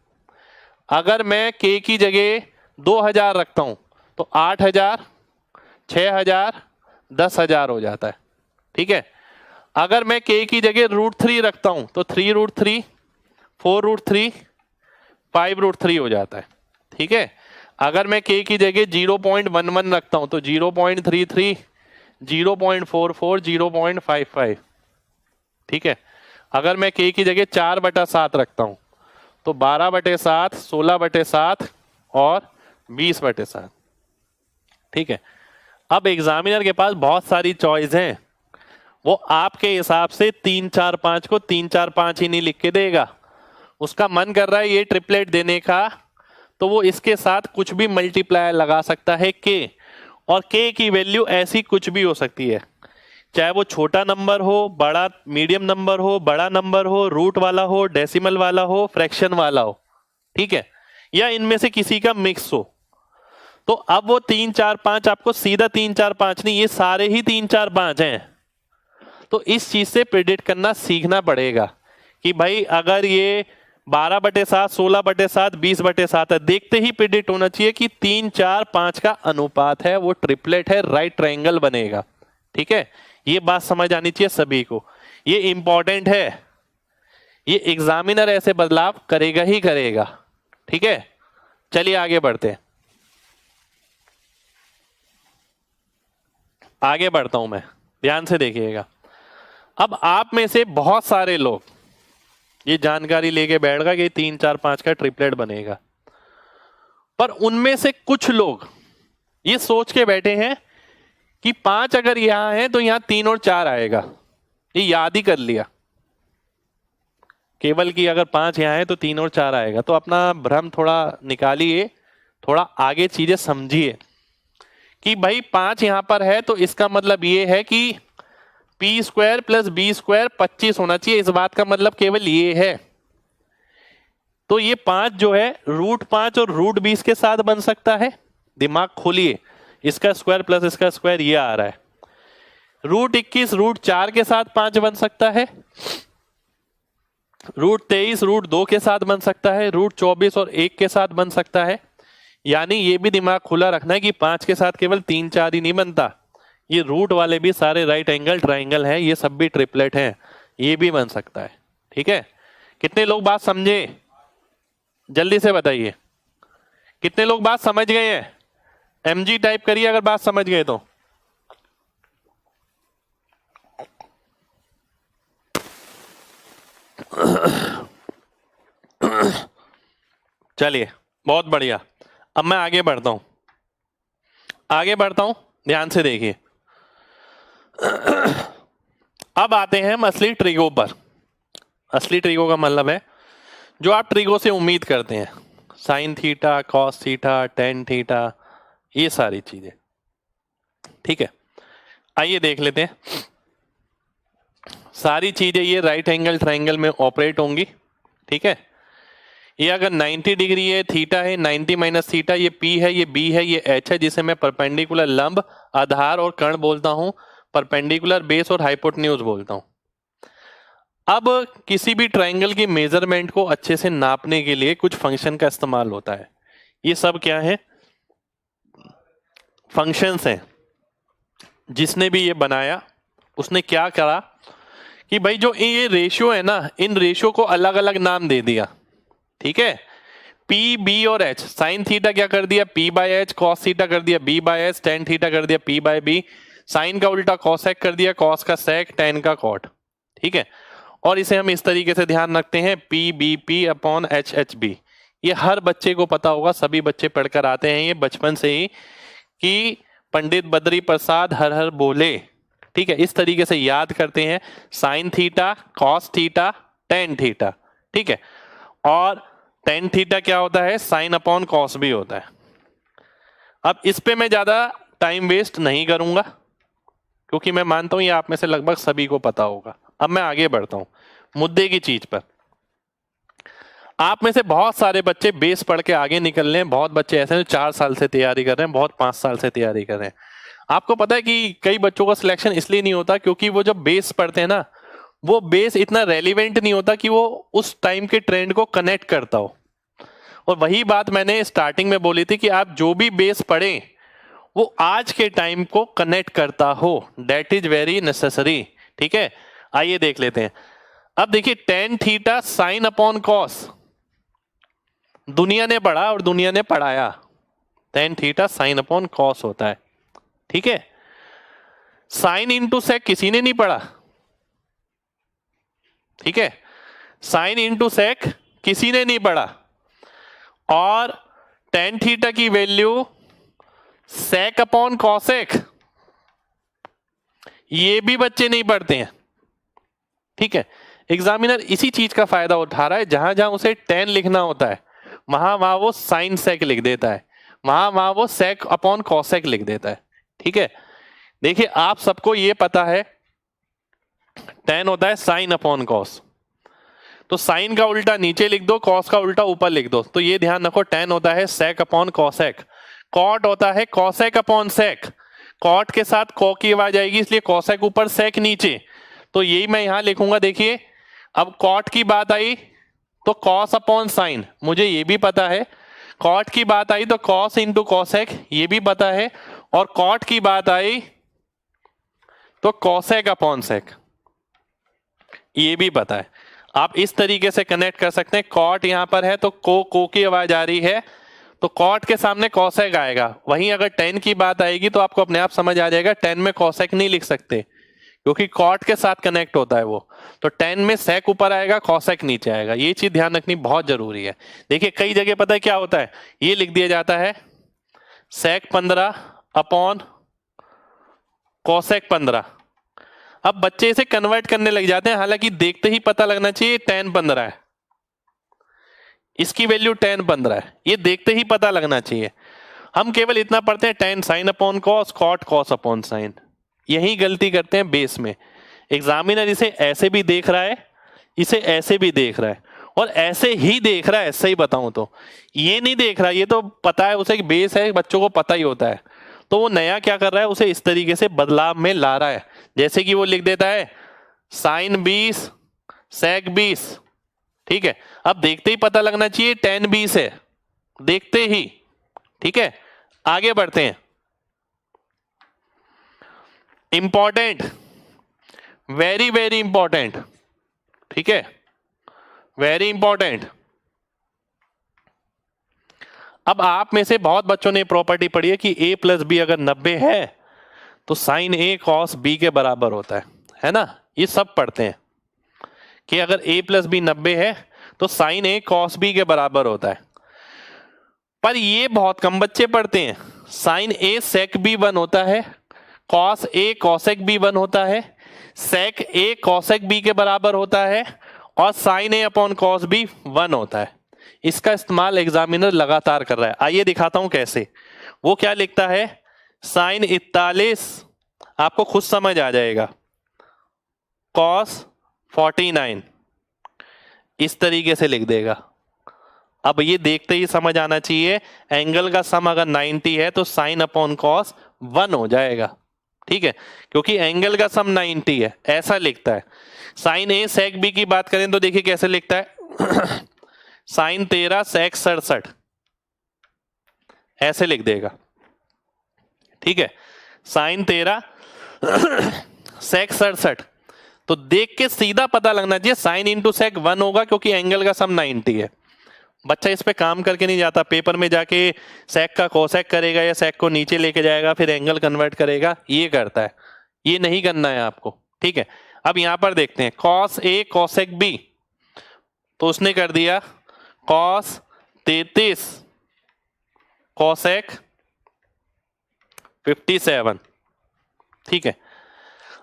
अगर मैं के की जगह 2000 रखता हूं तो 8000 6000 10,000 हो जाता है, ठीक है। अगर मैं के की जगह √3 रखता हूं तो 3√3 4√3 5√3 हो जाता है, ठीक है। अगर मैं के की जगह 0.11 रखता हूं तो 0.33 0.44 0.55, ठीक है। अगर मैं के की जगह 4/7 रखता हूं तो 12/7 16/7 और 20/7, ठीक है। अब एग्जामिनर के पास बहुत सारी चॉइस हैं, वो आपके हिसाब से 3 4 5 को 3 4 5 ही नहीं लिख के देगा। उसका मन कर रहा है ये ट्रिपलेट देने का, तो वो इसके साथ कुछ भी मल्टीप्लायर लगा सकता है के, और के की वैल्यू ऐसी कुछ भी हो सकती है, चाहे वो छोटा नंबर हो, बड़ा मीडियम नंबर हो, बड़ा नंबर हो, रूट वाला हो, डेसिमल वाला हो, फ्रैक्शन वाला हो, ठीक है, या इनमें से किसी का मिक्स हो। तो अब वो 3 4 5 आपको सीधा 3 4 5 नहीं, ये सारे ही 3 4 5 हैं। तो इस चीज से प्रिडिक्ट करना सीखना पड़ेगा कि भाई अगर ये 12/7 16/7 20/7 है, देखते ही प्रिडिक्ट होना चाहिए कि 3 4 5 का अनुपात है, वो ट्रिपलेट है, राइट ट्रायंगल बनेगा, ठीक है। ये बात समझ आनी चाहिए सभी को, ये इंपॉर्टेंट है, ये एग्जामिनर ऐसे बदलाव करेगा ही करेगा, ठीक है। चलिए आगे बढ़ते हैं, आगे बढ़ता हूं मैं, ध्यान से देखिएगा। अब आप में से बहुत सारे लोग ये जानकारी लेके बैठ गए कि 3 4 5 का ट्रिपलेट बनेगा, पर उनमें से कुछ लोग ये सोच के बैठे हैं कि 5 अगर यहां है तो यहां 3 और 4 आएगा, ये याद ही कर लिया केवल कि अगर 5 यहां है तो 3 और 4 आएगा। तो अपना भ्रम थोड़ा निकालिए, थोड़ा आगे चीजें समझिए कि भाई 5 यहां पर है तो इसका मतलब ये है कि p² + b² 25 होना चाहिए, इस बात का मतलब केवल ये है। तो ये 5 जो है √5 और √20 के साथ बन सकता है, दिमाग खोलिए, इसका स्क्वायर प्लस इसका स्क्वायर ये आ रहा है। √21 √4 के साथ 5 बन सकता है, √23 √2 के साथ बन सकता है, √24 और 1 के साथ बन सकता है। यानी ये भी दिमाग खुला रखना है कि 5 के साथ केवल 3 4 ही नहीं बनता, ये रूट वाले भी सारे राइट एंगल ट्राइंगल हैं, ये सब भी ट्रिपलेट हैं, ये भी बन सकता है, ठीक है। कितने लोग बात समझे, जल्दी से बताइए, कितने लोग बात समझ गए हैं? MG टाइप करिए अगर बात समझ गए तो। चलिए बहुत बढ़िया, अब मैं आगे बढ़ता हूं, आगे बढ़ता हूं, ध्यान से देखिए। अब आते हैं हम असली ट्रिगो पर। असली ट्रिगो का मतलब है जो आप ट्रिगो से उम्मीद करते हैं, sine theta, cos theta, tan theta, ये सारी चीजें, ठीक है। आइए देख लेते हैं, सारी चीजें ये राइट एंगल ट्राइंगल में ऑपरेट होंगी, ठीक है। ये अगर 90 डिग्री है, थीटा है, 90 माइनस थीटा, ये P है, ये B है, ये H है, जिसे मैं परपेंडिकुलर लंब, आधार और कर्ण बोलता हूं, परपेंडिकुलर बेस और हाइपोटेन्यूज बोलता हूं। अब किसी भी ट्रायंगल की मेजरमेंट को अच्छे से नापने के लिए कुछ फंक्शन का इस्तेमाल होता है। ये सब क्या है? फंक्शंस हैं। जिसने भी ये बनाया उसने क्या करा कि भाई जो ये रेशियो है ना, इन रेशियो को अलग अलग नाम दे दिया। ठीक है, पी, बी और एच। साइन थीटा क्या कर दिया? P by h. Cos theta कर दिया b by h. Tan theta कर दिया पी बाय बी। साइन का उल्टा कॉसेक कर दिया, कॉस का सेक, टेन का कॉट। ठीक है, और इसे हम इस तरीके से ध्यान रखते हैं, p b p upon h h b. ये हर बच्चे को पता होगा, सभी बच्चे पढ़कर आते हैं ये बचपन से ही, कि पंडित बद्री प्रसाद हर हर बोले। ठीक है, इस तरीके से याद करते हैं, sine theta, cos theta, tan theta. ठीक है, और टेन थीटा क्या होता है? साइन अपॉन कॉस भी होता है। अब इस पे मैं ज्यादा टाइम वेस्ट नहीं करूंगा, क्योंकि मैं मानता हूं ये आप में से लगभग सभी को पता होगा। अब मैं आगे बढ़ता हूं मुद्दे की चीज पर। आप में से बहुत सारे बच्चे बेस पढ़ के आगे निकल रहे हैं। बहुत बच्चे ऐसे हैं जो 4 साल से तैयारी कर रहे हैं, बहुत 5 साल से तैयारी कर रहे हैं। आपको पता है कि कई बच्चों का सिलेक्शन इसलिए नहीं होता क्योंकि वो जब बेस पढ़ते हैं ना, वो बेस इतना रेलिवेंट नहीं होता कि वो उस टाइम के ट्रेंड को कनेक्ट करता हो। और वही बात मैंने स्टार्टिंग में बोली थी कि आप जो भी बेस पढ़ें वो आज के टाइम को कनेक्ट करता हो, दैट इज वेरी नेसेसरी। ठीक है, आइए देख लेते हैं। अब देखिए, tan theta sine upon cos दुनिया ने पढ़ा और दुनिया ने पढ़ाया। Tan theta sine upon cos होता है। ठीक है, साइन इंटू सेक किसी ने नहीं पढ़ा। ठीक है, साइन इंटू सेक किसी ने नहीं पढ़ा। और टेन थीटा की वैल्यू सेक अपॉन कॉसेक, ये भी बच्चे नहीं पढ़ते हैं। ठीक है, एग्जामिनर इसी चीज का फायदा उठा रहा है, जहां जहां उसे टेन लिखना होता है वहां वहां वो साइन सेक लिख देता है, वहां वहां वो सेक अपॉन कॉसेक लिख देता है। ठीक है, देखिए आप सबको ये पता है टेन होता है साइन अपॉन कॉस, तो साइन का उल्टा नीचे लिख दो, कॉस का उल्टा ऊपर लिख दो। तो ये ध्यान रखो, टेन होता है सेक अपॉन कॉसेक। कॉट होता है कॉसेक अपॉन सेक। कॉट के साथ कॉ की आवाज आएगी, इसलिए कॉसेक ऊपर सेक नीचे। तो यही मैं यहां लिखूंगा। देखिए, अब कॉट की बात आई तो कॉस अपॉन साइन, मुझे ये भी पता है। कॉट की बात आई तो कॉस इंटू कॉसेक, ये भी पता है। और कॉट की बात आई तो कॉसेक अपॉन सेक, ये भी पता है। आप इस तरीके से कनेक्ट कर सकते हैं। कॉट यहां पर है तो को की आवाज आ रही है, तो कॉट के सामने कॉसेक आएगा। वहीं अगर टेन की बात आएगी तो आपको अपने आप समझ आ जाएगा, टेन में कॉसेक नहीं लिख सकते क्योंकि कॉट के साथ कनेक्ट होता है वो। तो टेन में सेक ऊपर आएगा, कॉसेक नीचे आएगा। ये चीज ध्यान रखनी बहुत जरूरी है। देखिए, कई जगह पता है क्या होता है, ये लिख दिया जाता है सेक 15 अपॉन कॉसेक 15। अब बच्चे इसे कन्वर्ट करने लग जाते हैं, हालांकि देखते ही पता लगना चाहिए टेन 15 है, इसकी वैल्यू टेन 15 है, ये देखते ही पता लगना चाहिए। हम केवल इतना पढ़ते हैं tan sine upon cos, cot cos upon sine. यही गलती करते हैं बेस में। एग्जामिनर इसे ऐसे भी देख रहा है, इसे ऐसे भी देख रहा है, और ऐसे ही देख रहा है। सही बताऊं तो ये नहीं देख रहा, ये तो पता है उसे कि बेस है, बच्चों को पता ही होता है। तो वो नया क्या कर रहा है, उसे इस तरीके से बदलाव में ला रहा है। जैसे कि वो लिख देता है साइन 20 सेक 20। ठीक है, अब देखते ही पता लगना चाहिए टेन 20 है, देखते ही। ठीक है, आगे बढ़ते हैं। Important, very very important. ठीक है, वेरी इंपॉर्टेंट। अब आप में से बहुत बच्चों ने प्रॉपर्टी पढ़ी है कि a प्लस बी अगर 90 है तो साइन a कॉस b के बराबर होता है ना। ये सब पढ़ते हैं कि अगर a प्लस बी 90 है तो साइन a कॉस b के बराबर होता है। पर ये बहुत कम बच्चे पढ़ते हैं। साइन a सेक b 1 होता है, कॉस a कॉसेक b 1 होता है, सेक a कॉसेक b के बराबर होता है, और sine a upon cos b 1 होता है। इसका इस्तेमाल एग्जामिनर लगातार कर रहा है। आइए दिखाता हूं कैसे। वो क्या लिखता है, साइन 41, आपको खुद समझ आ जाएगा, कॉस 49, इस तरीके से लिख देगा। अब ये देखते ही समझ आना चाहिए, एंगल का सम अगर 90 है तो साइन अपॉन कॉस 1 हो जाएगा, ठीक है, क्योंकि एंगल का सम 90 है, ऐसा लिखता है। साइन ए सेक बी की बात करें तो देखिए कैसे लिखता है साइन 13 सेक 67, ऐसे लिख देगा, ठीक है, साइन 13 सेक 67। तो देख के सीधा पता लगना चाहिए साइन इंटू सेक 1 होगा, क्योंकि एंगल का सम 90 है। बच्चा इस पे काम करके नहीं जाता, पेपर में जाके सेक का कोसेक करेगा या सेक को नीचे लेके जाएगा फिर एंगल कन्वर्ट करेगा, ये करता है, ये नहीं करना है आपको, ठीक है। अब यहां पर देखते हैं कॉस ए कोसेक बी, तो उसने कर दिया कॉस 33 कोसेक 57, ठीक है।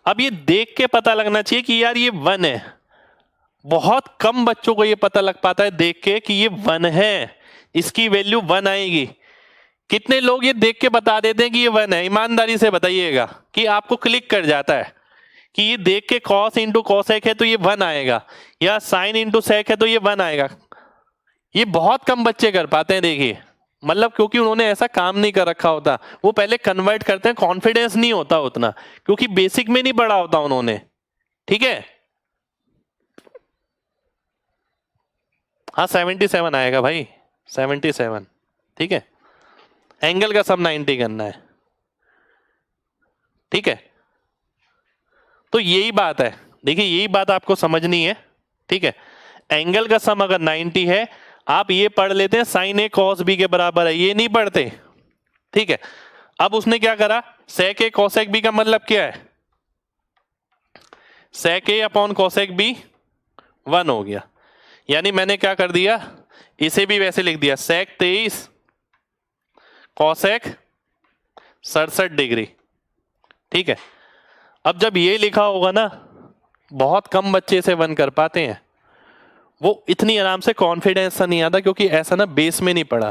अब ये देख के पता लगना चाहिए कि यार ये 1 है, बहुत कम बच्चों को ये पता लग पाता है देख के कि ये 1 है, इसकी वैल्यू 1 आएगी। कितने लोग ये देख के बता देते हैं कि ये 1 है, ईमानदारी से बताइएगा कि आपको क्लिक कर जाता है कि ये देख के कॉस इंटू कॉसेक है तो ये 1 आएगा, या साइन इंटू सेक है तो ये 1 आएगा। ये बहुत कम बच्चे कर पाते हैं, देखिए, मतलब क्योंकि उन्होंने ऐसा काम नहीं कर रखा होता, वो पहले कन्वर्ट करते हैं, कॉन्फिडेंस नहीं होता उतना, क्योंकि बेसिक में नहीं पढ़ा होता उन्होंने, ठीक है। हाँ 77 आएगा भाई, 77, ठीक है। एंगल का सम 90 करना है, ठीक है। तो यही बात है, देखिए यही बात आपको समझनी है, ठीक है। एंगल का सम अगर 90 है, आप ये पढ़ लेते हैं साइन ए कॉस बी के बराबर है, ये नहीं पढ़ते, ठीक है। अब उसने क्या करा, सेक ए कोसेक बी का मतलब क्या है, सेक ए अपॉन कोसेक बी 1 हो गया, यानी मैंने क्या कर दिया, इसे भी वैसे लिख दिया सेक 23 कोसेक 67 डिग्री, ठीक है। अब जब ये लिखा होगा ना, बहुत कम बच्चे इसे 1 कर पाते हैं, वो इतनी आराम से कॉन्फिडेंस सा नहीं आता, क्योंकि ऐसा ना बेस में नहीं पढ़ा।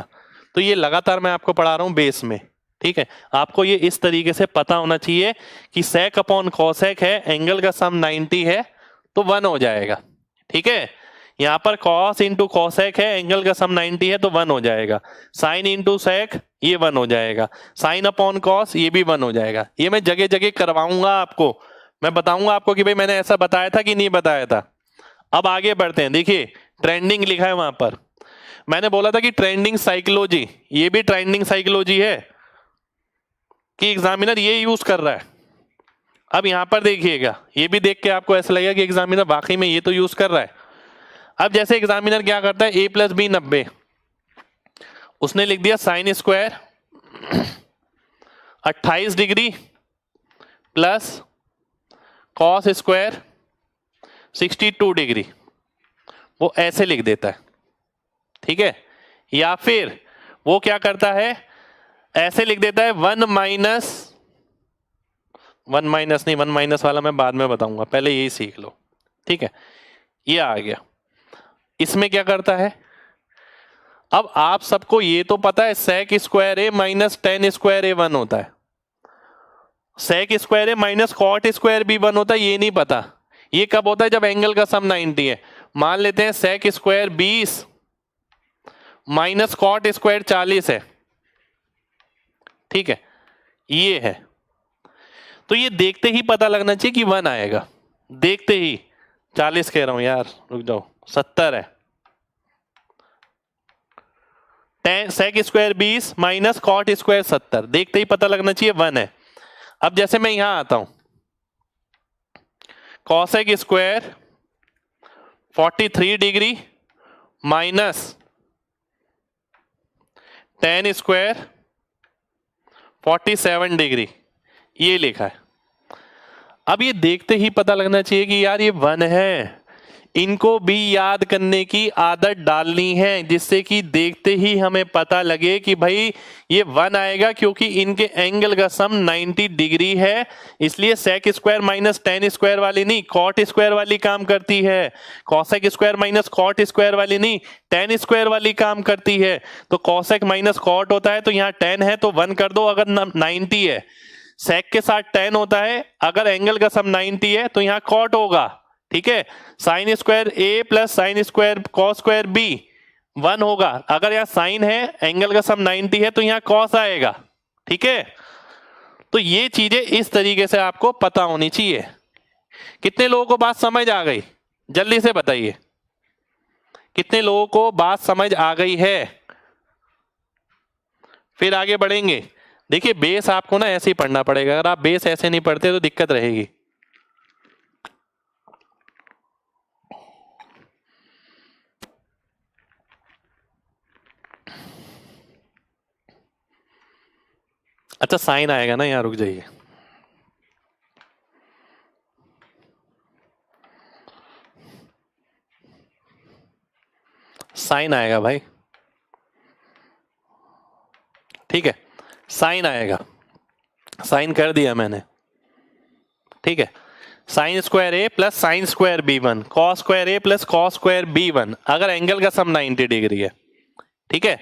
तो ये लगातार मैं आपको पढ़ा रहा हूं बेस में, ठीक है। आपको ये इस तरीके से पता होना चाहिए कि सेक अपॉन कोसेक है, एंगल का सम 90 है तो 1 हो जाएगा, ठीक है। यहां पर कॉस इंटू कोसेक है, एंगल का सम 90 है तो 1 हो जाएगा, साइन इंटू सेक ये 1 हो जाएगा, साइन अपॉन कॉस ये भी 1 हो जाएगा। ये मैं जगह जगह करवाऊंगा आपको, मैं बताऊंगा आपको कि भाई मैंने ऐसा बताया था कि नहीं बताया था। अब आगे बढ़ते हैं, देखिए ट्रेंडिंग लिखा है वहां पर, मैंने बोला था कि ट्रेंडिंग साइकोलॉजी, ये भी ट्रेंडिंग साइकोलॉजी है कि एग्जामिनर ये यूज कर रहा है। अब यहां पर देखिएगा, ये भी देख के आपको ऐसा लगेगा कि एग्जामिनर वाकई में ये तो यूज कर रहा है। अब जैसे एग्जामिनर क्या करता है, a प्लस बी 90, उसने लिख दिया sine square 28 degree plus cos square 62 degree, वो ऐसे लिख देता है, ठीक है। या फिर वो क्या करता है, ऐसे लिख देता है 1 माइनस वाला मैं बाद में बताऊंगा, पहले यही सीख लो, ठीक है। ये आ गया, इसमें क्या करता है, अब आप सबको ये तो पता है सेक स्क्वायर ए माइनस टेन स्क्वायर ए 1 होता है, सेक स्क्वायर ए माइनस कॉट स्क्वायर बी 1 होता है, ये नहीं पता। ये कब होता है, जब एंगल का सम 90 है। मान लेते हैं sec square 20 minus cot square 40 है, ठीक है, ये है। तो ये देखते ही पता लगना चाहिए कि 1 आएगा, देखते ही। 40 कह रहा हूं यार, रुक जाओ, 70 है। Sec square 20 minus cot square 70, देखते ही पता लगना चाहिए 1 है। अब जैसे मैं यहां आता हूं, cosec square 43 degree minus tan square 47 degree, ये लिखा है। अब ये देखते ही पता लगना चाहिए कि यार ये 1 है। इनको भी याद करने की आदत डालनी है, जिससे कि देखते ही हमें पता लगे कि भाई ये 1 आएगा, क्योंकि इनके एंगल का सम 90 डिग्री है। इसलिए sec square minus tan square वाली नहीं, कॉट स्क्वायर वाली काम करती है। Cosec square minus cot square वाली नहीं, टेन स्क्वायर वाली काम करती है। तो कॉसेक माइनस कॉट होता है तो यहाँ 10 है तो 1 कर दो, अगर 90 है। सेक के साथ 10 होता है, अगर एंगल का सम 90 है तो यहाँ कॉट होगा, ठीक है। Sine square a plus sine square cos square b 1 होगा। अगर यहाँ साइन है, एंगल का सम 90 है, तो यहाँ कॉस आएगा। ठीक है, तो ये चीजें इस तरीके से आपको पता होनी चाहिए। कितने लोगों को बात समझ आ गई? जल्दी से बताइए, कितने लोगों को बात समझ आ गई है? फिर आगे बढ़ेंगे। देखिए बेस आपको ना ऐसे ही पढ़ना पड़ेगा, अगर आप बेस ऐसे नहीं पढ़ते तो दिक्कत रहेगी। अच्छा साइन आएगा ना, यहाँ रुक जाइए। साइन आएगा भाई, ठीक है, साइन आएगा, साइन कर दिया मैंने। ठीक है, sine square a plus sine square b1 cos square a plus cos square b1, अगर एंगल का सम 90 डिग्री है। ठीक है,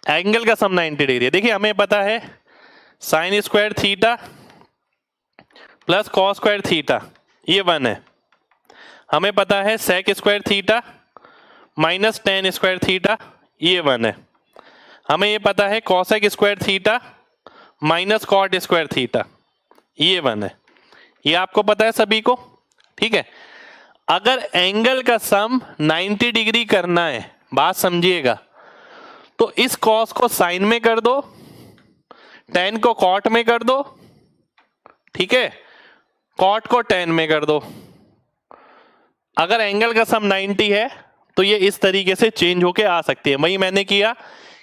एंगल का सम 90 डिग्री है। देखिए हमें पता है sine square theta plus cos square theta ये 1 है। हमें पता है sec square theta minus tan square theta ये 1 है। हमें ये पता है cosec square theta minus cot square theta ये 1 है। ये आपको पता है सभी को। ठीक है, अगर एंगल का सम 90 डिग्री करना है, बात समझिएगा, तो इस कॉस को साइन में कर दो, टेन को कॉट में कर दो, ठीक है, कॉट को टेन में कर दो। अगर एंगल का सम 90 है तो ये इस तरीके से चेंज होके आ सकती है। वही मैंने किया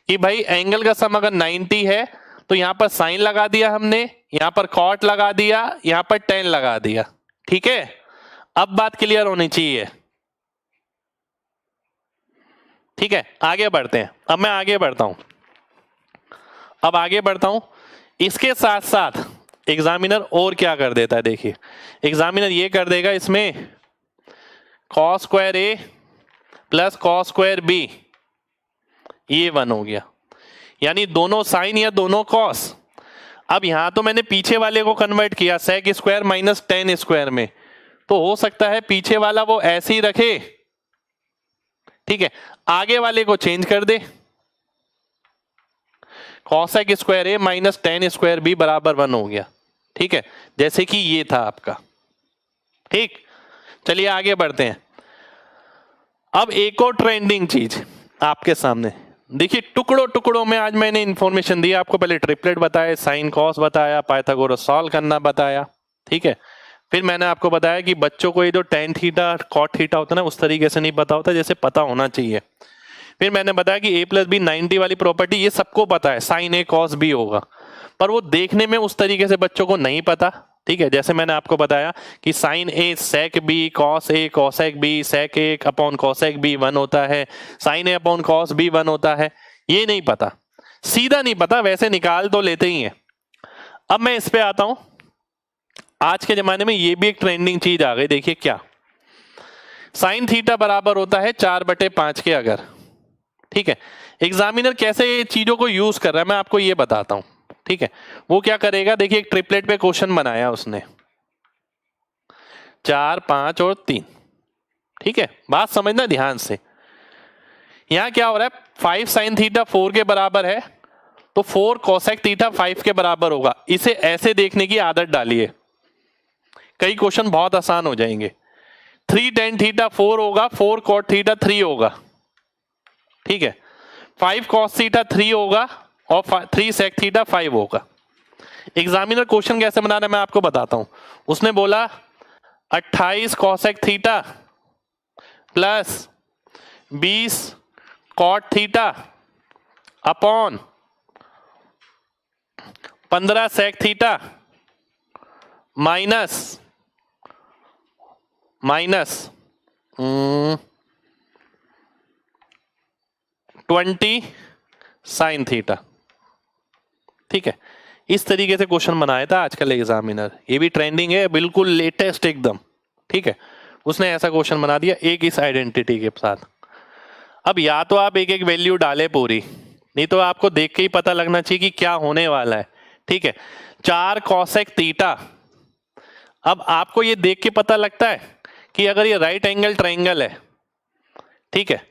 कि भाई एंगल का सम अगर 90 है तो यहां पर साइन लगा दिया हमने, यहां पर कॉट लगा दिया, यहां पर टेन लगा दिया। ठीक है, अब बात क्लियर होनी चाहिए। ठीक है, आगे बढ़ते हैं। अब मैं आगे बढ़ता हूं, अब आगे बढ़ता हूं। इसके साथ साथ एग्जामिनर और क्या कर देता है, देखिए एग्जामिनर ये कर देगा इसमें cos square a plus cos square B ये 1 हो गया, यानी दोनों साइन या दोनों कॉस। अब यहां तो मैंने पीछे वाले को कन्वर्ट किया sec square minus tan square में, तो हो सकता है पीछे वाला वो ऐसे ही रखे। ठीक है, आगे वाले को चेंज कर दे, कॉसेक स्क्वायर ए माइनस टेन स्क्वायर बी बराबर 1 हो गया। ठीक है, जैसे कि ये था आपका। ठीक, चलिए आगे बढ़ते हैं। अब एक और ट्रेंडिंग चीज आपके सामने देखिए, टुकड़ों टुकड़ों में आज मैंने इंफॉर्मेशन दी आपको। पहले ट्रिपलेट बताया, साइन कॉस बताया, पाइथागोरस सॉल्व करना बताया। ठीक है, फिर मैंने आपको बताया कि बच्चों को ये जो टेन थीटा कॉट थीटा होता है ना, उस तरीके से नहीं पता होता जैसे पता होना चाहिए। फिर मैंने बताया कि ए प्लस बी 90 वाली प्रॉपर्टी ये सबको पता है, साइन ए कॉस बी होगा, पर वो देखने में उस तरीके से बच्चों को नहीं पता। ठीक है, जैसे मैंने आपको बताया कि sign A sec B cos A cosec B sec A upon cosec B 1 होता है, साइन ए अपॉन कॉस बी 1 होता है, ये नहीं पता, सीधा नहीं पता, वैसे निकाल तो लेते ही हैं। अब मैं इस पे आता हूं। आज के जमाने में ये भी एक ट्रेंडिंग चीज आ गई, देखिए क्या, साइन थीटा बराबर होता है 4/5 के अगर। ठीक है, एग्जामिनर कैसे ये चीजों को यूज कर रहा है मैं आपको ये बताता हूं। ठीक है, वो क्या करेगा, देखिए एक ट्रिपलेट पे क्वेश्चन बनाया उसने, 4 5 और 3। ठीक है, बात समझना ध्यान से। यहां क्या हो रहा है, 5 साइन थीटा 4 के बराबर है, तो 4 कोसेक थीटा 5 के बराबर होगा। इसे ऐसे देखने की आदत डालिए, कई क्वेश्चन बहुत आसान हो जाएंगे। 3 टेन थीटा 4 होगा, 4 कॉट थीटा 3 होगा। ठीक है, 5 कॉस थीटा 3 होगा और 3 सेक थीटा 5 होगा। एग्जामिनर क्वेश्चन कैसे बना रहा है मैं आपको बताता हूं। उसने बोला 28 cosec theta plus 20 cot theta upon 15 sec theta minus 20 sine theta. ठीक है, इस तरीके से क्वेश्चन बनाया था आजकल एग्जामिनर, ये भी ट्रेंडिंग है, बिल्कुल लेटेस्ट एकदम। ठीक है, उसने ऐसा क्वेश्चन बना दिया एक इस आइडेंटिटी के साथ। अब या तो आप एक एक वैल्यू डाले पूरी, नहीं तो आपको देख के ही पता लगना चाहिए कि क्या होने वाला है। ठीक है, 4 कॉसेक थीटा, अब आपको ये देख के पता लगता है कि अगर ये राइट एंगल ट्रायंगल है, ठीक है,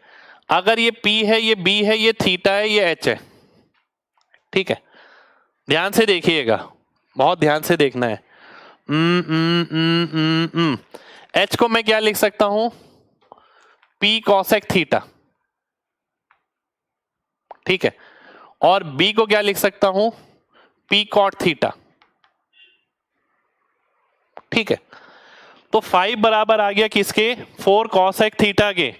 अगर ये P है, ये B है, ये थीटा है, ये H है, ठीक है, ध्यान से देखिएगा, बहुत ध्यान से देखना है। H को मैं क्या लिख सकता हूं, P कॉसेक थीटा, ठीक है, और B को क्या लिख सकता हूं, P कॉट थीटा, ठीक है। तो 5 बराबर आ गया किसके, 4 कॉसेक थीटा के।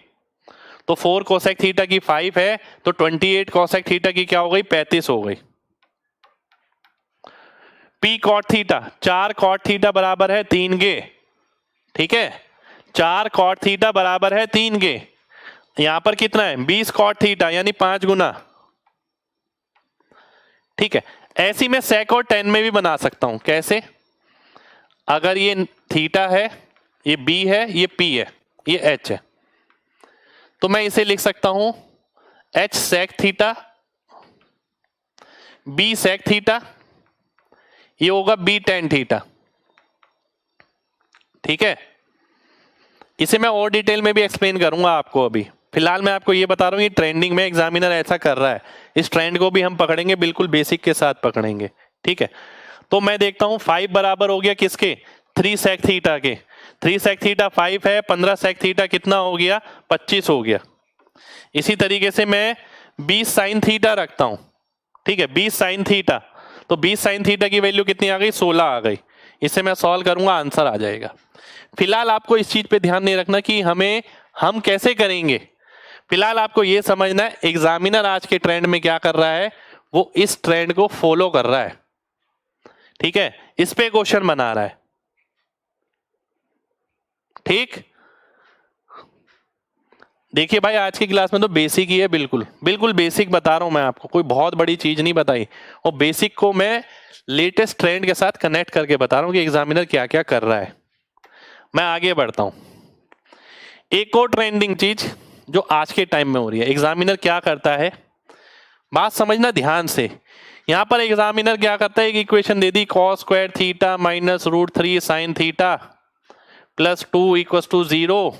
तो 4 कोसेक थीटा की 5 है, तो 28 कोसेक थीटा की क्या हो गई, 35 हो गई। P cot theta, 4 cot theta बराबर है 3 के, ठीक है, 4 कॉट थीटा बराबर है 3 के। यहां पर कितना है, 20 कॉट थीटा, यानी 5 गुना, ठीक है। ऐसी मैं सेक और 10 में भी बना सकता हूं। कैसे, अगर ये थीटा है, ये B है, ये P है, ये H है, तो मैं इसे लिख सकता हूं H sec theta, B sec theta, ये होगा B टेन थीटा, ठीक है। इसे मैं और डिटेल में भी एक्सप्लेन करूंगा आपको, अभी फिलहाल मैं आपको ये बता रहा हूं, ये ट्रेंडिंग में एग्जामिनर ऐसा कर रहा है, इस ट्रेंड को भी हम पकड़ेंगे, बिल्कुल बेसिक के साथ पकड़ेंगे, ठीक है। तो मैं देखता हूं 5 बराबर हो गया किसके, 3 सेक थीटा के। 3 सेक थीटा 5 है, 15 सेक थीटा कितना हो गया, 25 हो गया। इसी तरीके से मैं 20 साइन थीटा रखता हूं, ठीक है, 20 साइन थीटा, तो 20 साइन थीटा की वैल्यू कितनी आ गई, 16 आ गई। इसे मैं सॉल्व करूंगा, आंसर आ जाएगा। फिलहाल आपको इस चीज पे ध्यान नहीं रखना कि हम कैसे करेंगे, फिलहाल आपको ये समझना है एग्जामिनर आज के ट्रेंड में क्या कर रहा है, वो इस ट्रेंड को फॉलो कर रहा है, ठीक है, इस पे क्वेश्चन बना रहा है, ठीक। देखिए भाई, आज की क्लास में तो बेसिक ही है, बिल्कुल बिल्कुल बेसिक बता रहा हूं मैं आपको, कोई बहुत बड़ी चीज नहीं बताई, और बेसिक को मैं लेटेस्ट ट्रेंड के साथ कनेक्ट करके बता रहा हूं कि एग्जामिनर क्या क्या कर रहा है। मैं आगे बढ़ता हूं, एक और ट्रेंडिंग चीज जो आज के टाइम में हो रही है, एग्जामिनर क्या करता है, बात समझना ध्यान से। यहां पर एग्जामिनर क्या करता है, एक इक्वेशन दे दी, cos square theta minus √3 sine theta plus 2 equal to 0,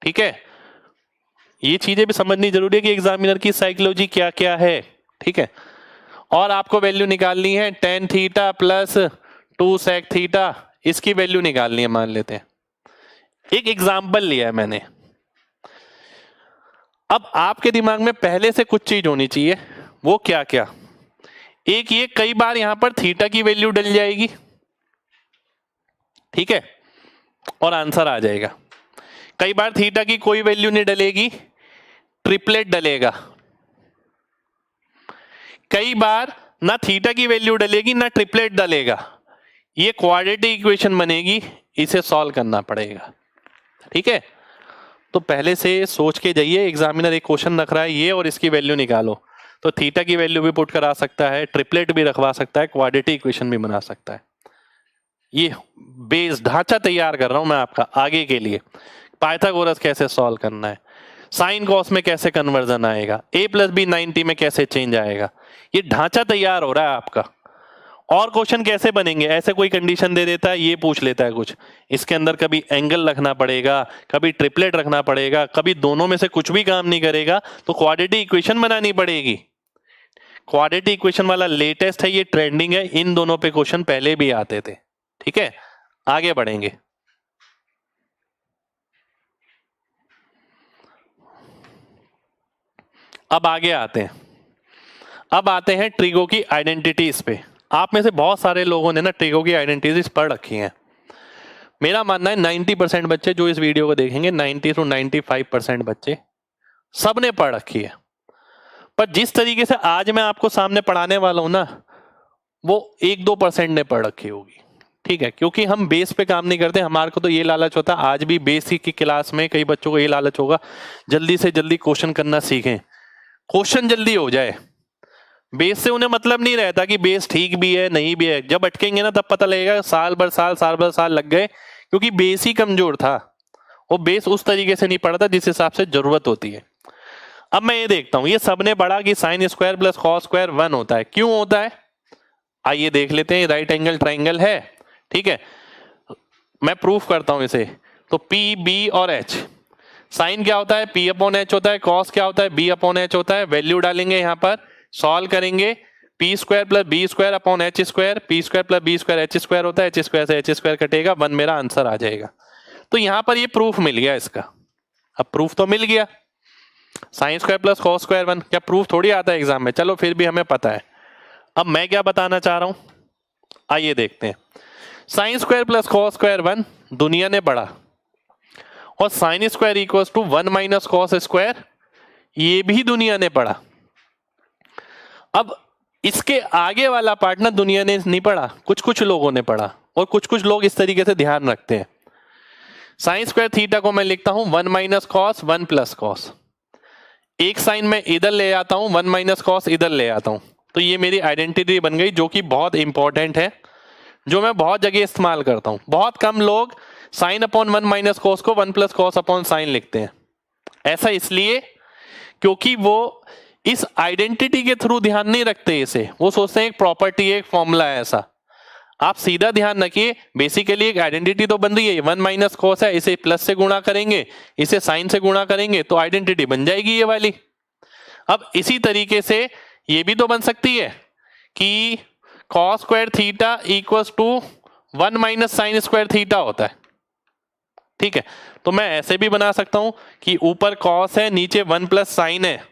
ठीक है। ये चीजें भी समझनी जरूरी है कि एग्जामिनर की साइकोलॉजी क्या क्या है, ठीक है। और आपको वैल्यू निकालनी है tan theta plus 2 sec theta, इसकी वैल्यू निकालनी है। मान लेते हैं एक एग्जाम्पल लिया है मैंने, अब आपके दिमाग में पहले से कुछ चीज होनी चाहिए, वो क्या क्या, एक ये कई बार यहां पर थीटा की वैल्यू डल जाएगी, ठीक है, और आंसर आ जाएगा। कई बार थीटा की कोई वैल्यू नहीं डलेगी, ट्रिपलेट डलेगा। कई बार ना थीटा की वैल्यू डलेगी ना ट्रिपलेट डलेगा, ये क्वाड्रेटिक इक्वेशन बनेगी, इसे सॉल्व करना पड़ेगा, ठीक है। तो पहले से सोच के जाइए, एग्जामिनर एक क्वेश्चन रख रहा है ये, और इसकी वैल्यू निकालो, तो थीटा की वैल्यू भी पुट करा सकता है, ट्रिपलेट भी रखवा सकता है, क्वाड्रेटिक इक्वेशन भी बना सकता है। ये बेस ढांचा तैयार कर रहा हूं मैं आपका आगे के लिए। पाइथागोरस कैसे सॉल्व करना है, साइन कॉस में कैसे कन्वर्जन आएगा, a + b 90 में कैसे चेंज आएगा, ये ढांचा तैयार हो रहा है आपका। और क्वेश्चन कैसे बनेंगे, ऐसे कोई कंडीशन दे देता है, ये पूछ लेता है कुछ, इसके अंदर कभी एंगल रखना पड़ेगा, कभी ट्रिपलेट रखना पड़ेगा, कभी दोनों में से कुछ भी काम नहीं करेगा, तो क्वाड्रेटिक इक्वेशन बनानी पड़ेगी। क्वाड्रेटिक इक्वेशन वाला लेटेस्ट है, ये ट्रेंडिंग है, इन दोनों पे क्वेश्चन पहले भी आते थे, ठीक है। आगे बढ़ेंगे, अब आगे आते हैं, अब आते हैं ट्रिगो की आइडेंटिटीज पे। आप में से बहुत सारे लोगों ने ना ट्रिगो की आइडेंटिटीज पढ़ रखी हैं। मेरा मानना है 90% बच्चे जो इस वीडियो को देखेंगे, 90 to 95% बच्चे सबने पढ़ रखी है। पर जिस तरीके से आज मैं आपको सामने पढ़ाने वाला हूं ना, वो 1-2% ने पढ़ रखी होगी, ठीक है। क्योंकि हम बेस पे काम नहीं करते, हमारे को तो ये लालच होता है, आज भी बेसिक की क्लास में कई बच्चों को ये लालच होगा, जल्दी से जल्दी क्वेश्चन करना सीखें, क्वेश्चन जल्दी हो जाए। बेस से उन्हें मतलब नहीं रहता कि बेस ठीक भी है नहीं भी है, जब अटकेंगे ना तब पता लगेगा साल भर साल लग गए, क्योंकि बेस ही कमजोर था, वो बेस उस तरीके से नहीं पढ़ता जिस हिसाब से जरूरत होती है। अब मैं ये देखता हूं, ये सबने पढ़ा कि sign square plus cos square 1 होता है, क्यों होता है, आइए देख लेते हैं। राइट एंगल ट्राइंगल है, ठीक है, मैं प्रूफ करता हूं इसे। तो P, B और H, साइन क्या होता है, P अपॉन एच होता है, कॉस क्या होता है, B अपॉन एच होता है। वैल्यू डालेंगे यहाँ पर, सॉल्व करेंगे, P square plus B square upon H square, P square plus B square H square होता है, एच स्क्वायर से एच स्क्वायर कटेगा, 1 मेरा आंसर आ जाएगा। तो यहाँ पर ये प्रूफ मिल गया इसका। अब प्रूफ तो मिल गया, sign square plus cos square 1, क्या प्रूफ थोड़ी आता है एग्जाम में, चलो फिर भी हमें पता है। अब मैं क्या बताना चाह रहा हूं, आइए देखते हैं। Sine square plus cos square 1 दुनिया ने पढ़ा, और sine square equals to 1 minus cos square ये भी दुनिया ने पढ़ा। अब इसके आगे वाला पार्ट ना दुनिया ने नहीं पढ़ा, कुछ कुछ लोगों ने पढ़ा, और कुछ कुछ लोग इस तरीके से ध्यान रखते हैं। साइन स्क्वायर थीटा को मैं लिखता हूं 1 माइनस कॉस 1 प्लस कॉस, एक साइन में इधर ले आता हूं, 1 माइनस कॉस इधर ले आता हूं, तो ये मेरी आइडेंटिटी बन गई, जो कि बहुत इंपॉर्टेंट है, जो मैं बहुत जगह इस्तेमाल करता हूं। बहुत कम लोग साइन अपॉन 1 माइनस कॉस को 1 प्लस कॉस अपॉन साइन लिखते हैं। ऐसा इसलिए क्योंकि वो इस आइडेंटिटी के थ्रू ध्यान नहीं रखते इसे, वो सोचते हैं एक प्रॉपर्टी है, एक फॉर्मूला है। ऐसा आप सीधा ध्यान रखिए, बेसिकली एक आइडेंटिटी तो बन रही है, 1 माइनस कॉस है, इसे प्लस से गुणा करेंगे, इसे साइन से गुणा करेंगे, तो आइडेंटिटी बन जाएगी ये वाली। अब इसी तरीके से ये भी तो बन सकती है कि cos square theta equals to 1 minus sine square theta होता है, ठीक है। तो मैं ऐसे भी बना सकता हूं कि ऊपर कॉस है, नीचे 1 प्लस साइन है,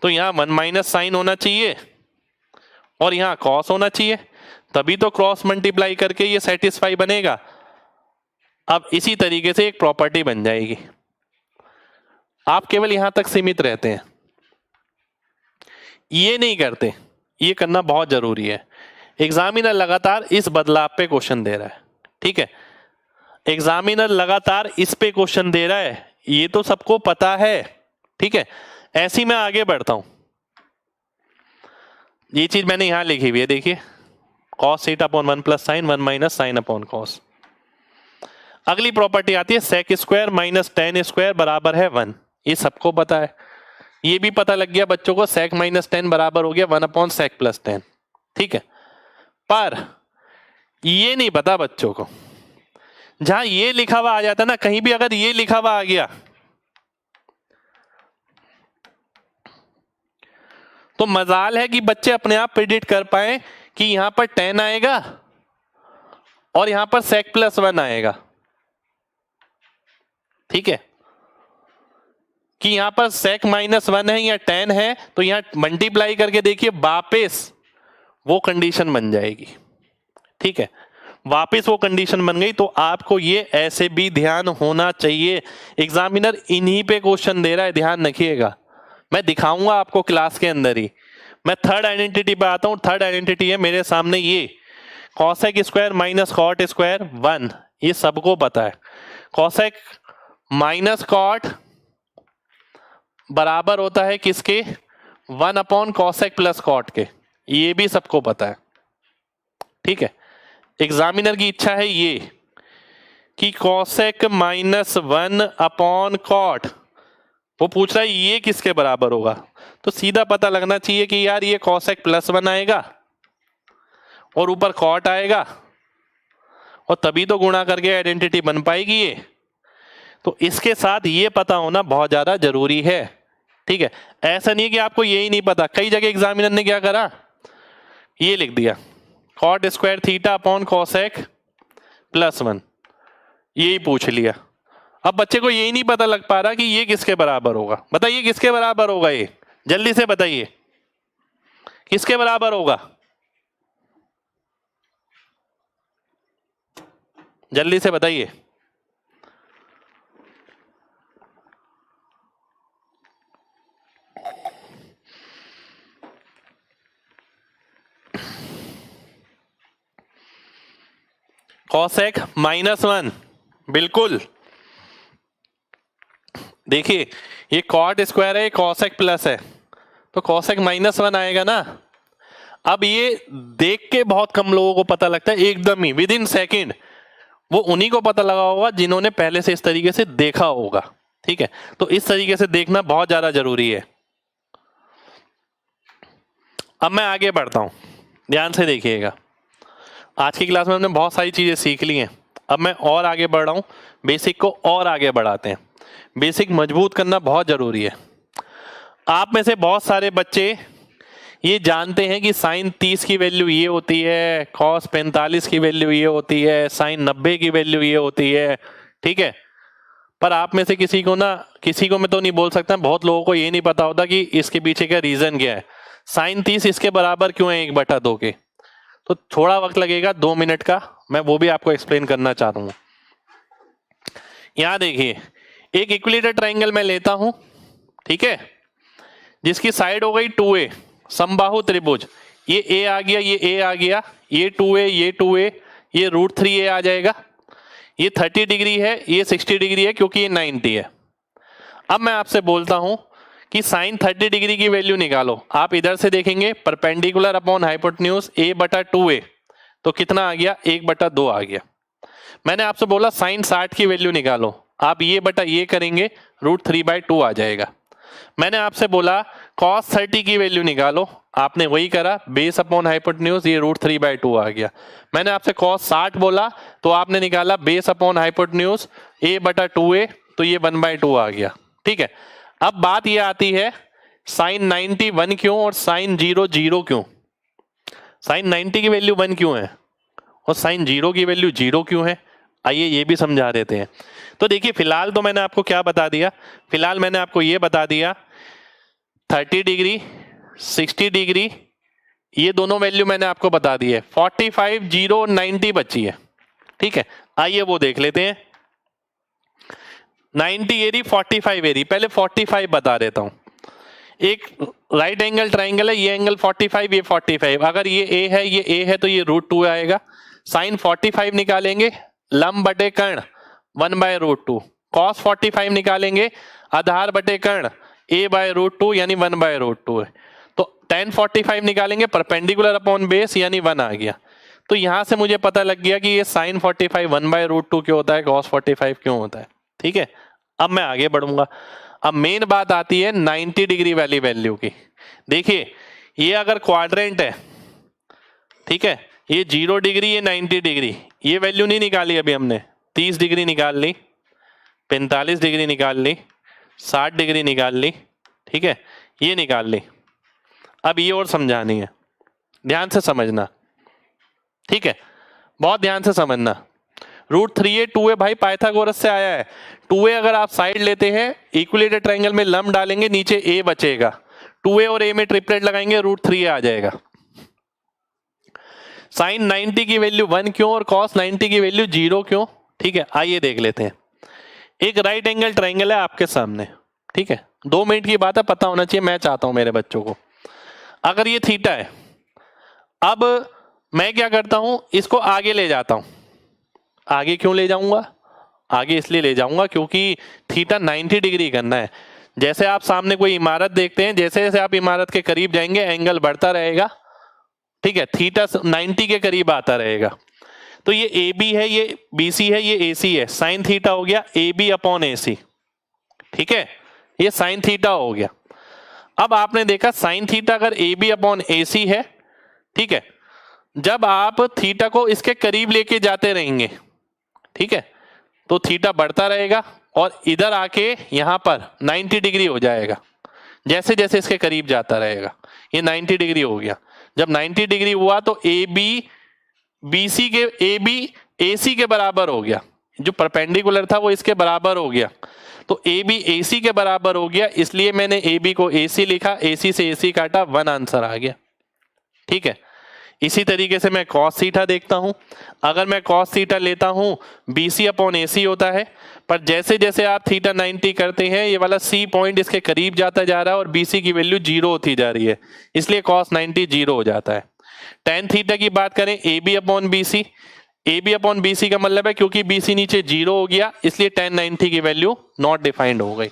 तो यहां 1 माइनस साइन होना चाहिए और यहां कॉस होना चाहिए, तभी तो क्रॉस मल्टीप्लाई करके ये सेटिस्फाई बनेगा। अब इसी तरीके से एक प्रॉपर्टी बन जाएगी। आप केवल यहां तक सीमित रहते हैं, ये नहीं करते, ये करना बहुत जरूरी है। एग्जामिनर लगातार इस बदलाव पे क्वेश्चन दे रहा है, ठीक है, एग्जामिनर लगातार इस पे क्वेश्चन दे रहा है, ये तो सबको पता है, ठीक है। ऐसी मैं आगे बढ़ता हूं, ये चीज मैंने यहां लिखी हुई है, देखिए, cos theta upon 1 plus sine 1 minus sine upon cos. अगली प्रॉपर्टी आती है sec square minus tan square बराबर है 1, ये सबको पता है, ये भी पता लग गया बच्चों को, सेक माइनस 10 बराबर हो गया 1 अपॉन सेक प्लस 10, ठीक है। पर ये नहीं पता बच्चों को, जहां ये लिखा हुआ आ जाता ना, कहीं भी अगर ये लिखा हुआ आ गया तो मजाल है कि बच्चे अपने आप प्रिडिक्ट कर पाए कि यहां पर 10 आएगा और यहां पर सेक प्लस 1 आएगा, ठीक है, कि यहां पर सेक माइनस 1 है या 10 है, तो यहां मल्टीप्लाई करके देखिए वापस वो कंडीशन बन जाएगी, ठीक है, वापस वो कंडीशन बन गई। तो आपको ये ऐसे भी ध्यान होना चाहिए, एग्जामिनर इन्हीं पे क्वेश्चन दे रहा है, ध्यान रखिएगा। मैं दिखाऊंगा आपको क्लास के अंदर ही। मैं थर्ड आइडेंटिटी पे आता हूं, थर्ड आइडेंटिटी है मेरे सामने ये, cosec square minus cot square 1, ये सबको पता है। कॉसेक माइनस कॉट बराबर होता है किसके, 1 अपॉन कॉसेक प्लस कॉट के, ये भी सबको पता है, ठीक है। एग्जामिनर की इच्छा है ये कि कॉसेक माइनस 1 अपॉन कॉट, वो पूछ रहा है ये किसके बराबर होगा, तो सीधा पता लगना चाहिए कि यार ये कॉसेक प्लस 1 आएगा और ऊपर कॉट आएगा, और तभी तो गुणा करके आइडेंटिटी बन पाएगी ये। तो इसके साथ ये पता होना बहुत ज्यादा जरूरी है, ठीक है। ऐसा नहीं है कि आपको यही नहीं पता, कई जगह एग्जामिनर ने क्या करा, ये लिख दिया cot square theta upon cosec plus 1, यही पूछ लिया। अब बच्चे को यही नहीं पता लग पा रहा कि ये किसके बराबर होगा, बताइए किसके बराबर होगा, ये जल्दी से बताइए किसके बराबर होगा, जल्दी से बताइए। कॉसेक माइनस 1, बिल्कुल, देखिए ये कॉट स्क्वायर है, कॉसेक प्लस है, तो कॉसेक माइनस 1 आएगा ना। अब ये देख के बहुत कम लोगों को पता लगता है, एकदम ही विद इन सेकेंड वो उन्हीं को पता लगा होगा जिन्होंने पहले से इस तरीके से देखा होगा, ठीक है। तो इस तरीके से देखना बहुत ज्यादा जरूरी है। अब मैं आगे बढ़ता हूं, ध्यान से देखिएगा। आज की क्लास में हमने बहुत सारी चीजें सीख ली हैं, अब मैं और आगे बढ़ रहा हूं, बेसिक को और आगे बढ़ाते हैं। बेसिक मजबूत करना बहुत जरूरी है। आप में से बहुत सारे बच्चे ये जानते हैं कि साइन 30 की वैल्यू ये होती है, कॉस 45 की वैल्यू ये होती है, साइन 90 की वैल्यू ये होती है, ठीक है। पर आप में से किसी को मैं तो नहीं बोल सकता, बहुत लोगों को ये नहीं पता होता कि इसके पीछे का रीजन क्या है, साइन 30 इसके बराबर क्यों है 1/2 के। तो थोड़ा वक्त लगेगा 2 मिनट का, मैं वो भी आपको एक्सप्लेन करना चाहता हूं। यहां देखिए, एक इक्विलेटरल ट्रायंगल मैं लेता हूं, ठीक है, जिसकी साइड हो गई 2a, समबाहु त्रिभुज। ये a आ गया, ये a आ गया, ये 2a, ये 2a, ये √3a आ जाएगा। ये 30 डिग्री है, ये 60 डिग्री है, क्योंकि ये 90 है। अब मैं आपसे बोलता हूं कि साइन 30 डिग्री की वैल्यू निकालो। आप इधर से देखेंगे, परपेंडिकुलर अपॉन हाइपोटेन्यूज a/2a, तो कितना आ गया, 1/2 आ गया। मैंने आपसे बोला साइन 60 की वैल्यू निकालो, आप ये करेंगे, √3/2 आ जाएगा। मैंने आपसे बोला cos 30 की वैल्यू निकालो, आपने वही करा, बेस अपॉन हाइपोटेन्यूज, ये √3/2 आ गया। मैंने आपसे cos 60 बोला, तो आपने निकाला बेस अपॉन हाइपोटेन्यूज a/2a, तो ये 1/2 आ गया, ठीक है। अब बात ये आती है साइन 90 1 क्यों और साइन 0 0 क्यों। साइन 90 की वैल्यू 1 क्यों है और साइन 0 की वैल्यू 0 क्यों है, आइए ये भी समझा देते हैं। तो देखिए, फिलहाल तो मैंने आपको क्या बता दिया, फिलहाल मैंने आपको ये बता दिया 30 डिग्री 60 डिग्री, ये दोनों वैल्यू मैंने आपको बता दी है। 45 0 90 बची है, ठीक है। आइए वो देख लेते हैं। 90 एरी 45 एरी, पहले 45 बता देता हूं। एक राइट एंगल ट्राइंगल है, ये एंगल 45, ये 45, अगर ये a है, ये a है, तो ये √2 आएगा। साइन 45 निकालेंगे, लंब बटे कर्ण 1/√2, कॉस 45 निकालेंगे, आधार बटे कर्ण a/√2 यानी 1/√2 है। तो tan 45 निकालेंगे, परपेंडिकुलर अपॉन बेस यानी 1 आ गया। तो यहां से मुझे पता लग गया कि ये साइन 45 1/√2 क्यों होता है, कॉस 45 क्यों होता है, ठीक है। अब मैं आगे बढ़ूंगा। अब मेन बात आती है 90 डिग्री वाली वैल्यू की। देखिए, ये अगर क्वाड्रेंट है, ठीक है, ये 0 डिग्री, ये 90 डिग्री, ये वैल्यू नहीं निकाली अभी हमने, 30 डिग्री निकाल ली, 45 डिग्री निकाल ली, 60 डिग्री निकाल ली, ठीक है, ये निकाल ली। अब ये और समझानी है, ध्यान से समझना, ठीक है, बहुत ध्यान से समझना। √3a 2a भाई पाइथागोरस से आया है। 2a अगर आप साइड लेते हैं, इक्विलेटरल ट्रायंगल में लंब डालेंगे, नीचे a बचेगा, 2a और a में ट्रिपलेट लगाएंगे, √3a आ जाएगा। साइन 90 की वैल्यू 1 क्यों और कॉस 90 की वैल्यू 0 क्यों, ठीक है, आइए देख लेते हैं। एक राइट एंगल ट्रायंगल है आपके सामने, ठीक है, 2 मिनट की बात है, पता होना चाहिए, मैं चाहता हूं मेरे बच्चों को। अगर ये थीटा है, अब मैं क्या करता हूं, इसको आगे ले जाता हूं। आगे क्यों ले जाऊंगा, आगे इसलिए ले जाऊंगा क्योंकि थीटा 90 डिग्री करना है। जैसे आप सामने कोई इमारत देखते हैं, जैसे जैसे आप इमारत के करीब जाएंगे एंगल बढ़ता रहेगा, ठीक है, थीटा 90 के करीब आता रहेगा। तो ये ए बी है, ये बी सी है, ये ए सी है, साइन थीटा हो गया ए बी अपॉन ए सी, ठीक है, ये साइन थीटा हो गया। अब आपने देखा साइन थीटा अगर ए बी अपॉन ए सी है, ठीक है, जब आप थीटा को इसके करीब लेके जाते रहेंगे, ठीक है, तो थीटा बढ़ता रहेगा और इधर आके यहां पर 90 डिग्री हो जाएगा, जैसे जैसे इसके करीब जाता रहेगा। ये 90 डिग्री हो गया। जब 90 डिग्री हुआ तो ए बी बीसी के ए बी ए सी के बराबर हो गया, जो परपेंडिकुलर था वो इसके बराबर हो गया, तो ए बी ए सी के बराबर हो गया, इसलिए मैंने ए बी को ए सी लिखा, ए सी से ए सी काटा, 1 आंसर आ गया, ठीक है। इसी तरीके से मैं cos थीटा देखता हूं, अगर मैं cos थीटा लेता हूं, BC अपॉन AC होता है, पर जैसे जैसे आप थीटा 90 करते हैं, ये वाला C पॉइंट इसके करीब जाता जा रहा है और BC की वैल्यू 0 होती जा रही है, इसलिए cos 90 0 हो जाता है। tan थीटा की बात करें, AB upon BC, AB upon BC का मतलब है क्योंकि BC नीचे 0 हो गया, इसलिए tan 90 की वैल्यू नॉट डिफाइंड हो गई,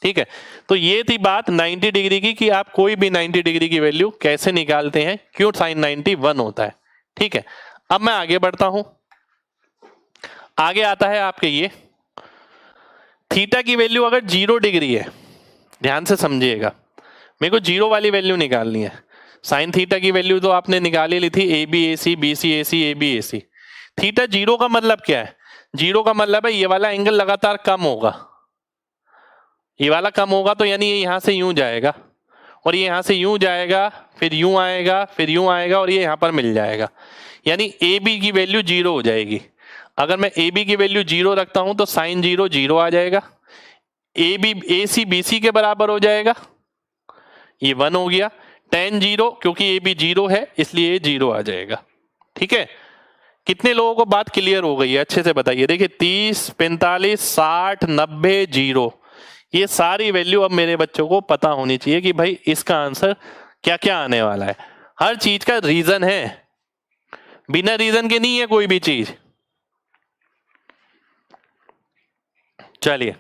ठीक है। तो ये थी बात 90 डिग्री की कि आप कोई भी 90 डिग्री की वैल्यू कैसे निकालते हैं, क्यों साइन 90 1 होता है, ठीक है। अब मैं आगे बढ़ता हूं, आगे आता है आपके ये थीटा की वैल्यू अगर 0 डिग्री है, ध्यान से समझिएगा, मेरे को 0 वाली वैल्यू निकालनी है। साइन थीटा की वैल्यू तो आपने निकाली ली थी, A B A C, B C A C, A B A C. Theta 0 का मतलब क्या है, 0 का मतलब है ये वाला एंगल लगातार कम होगा, ये वाला कम होगा तो यानी ये यहाँ से यूं जाएगा और ये यहाँ से यूं जाएगा, फिर यूं आएगा, फिर यूं आएगा और ये यहाँ पर मिल जाएगा, यानी ए बी की वैल्यू 0 हो जाएगी। अगर मैं ए बी की वैल्यू 0 रखता हूं तो साइन 0 0 आ जाएगा, ए सी बी सी के बराबर हो जाएगा, ये 1 हो गया, tan 0 क्योंकि ए बी 0 है इसलिए ये 0 आ जाएगा। ठीक है, कितने लोगों को बात क्लियर हो गई है? अच्छे से बताइए। देखिए 30, 45, 60, 90, 0, ये सारी वैल्यू अब मेरे बच्चों को पता होनी चाहिए कि भाई इसका आंसर क्या क्या आने वाला है। हर चीज का रीजन है, बिना रीजन के नहीं है कोई भी चीज। चलिए,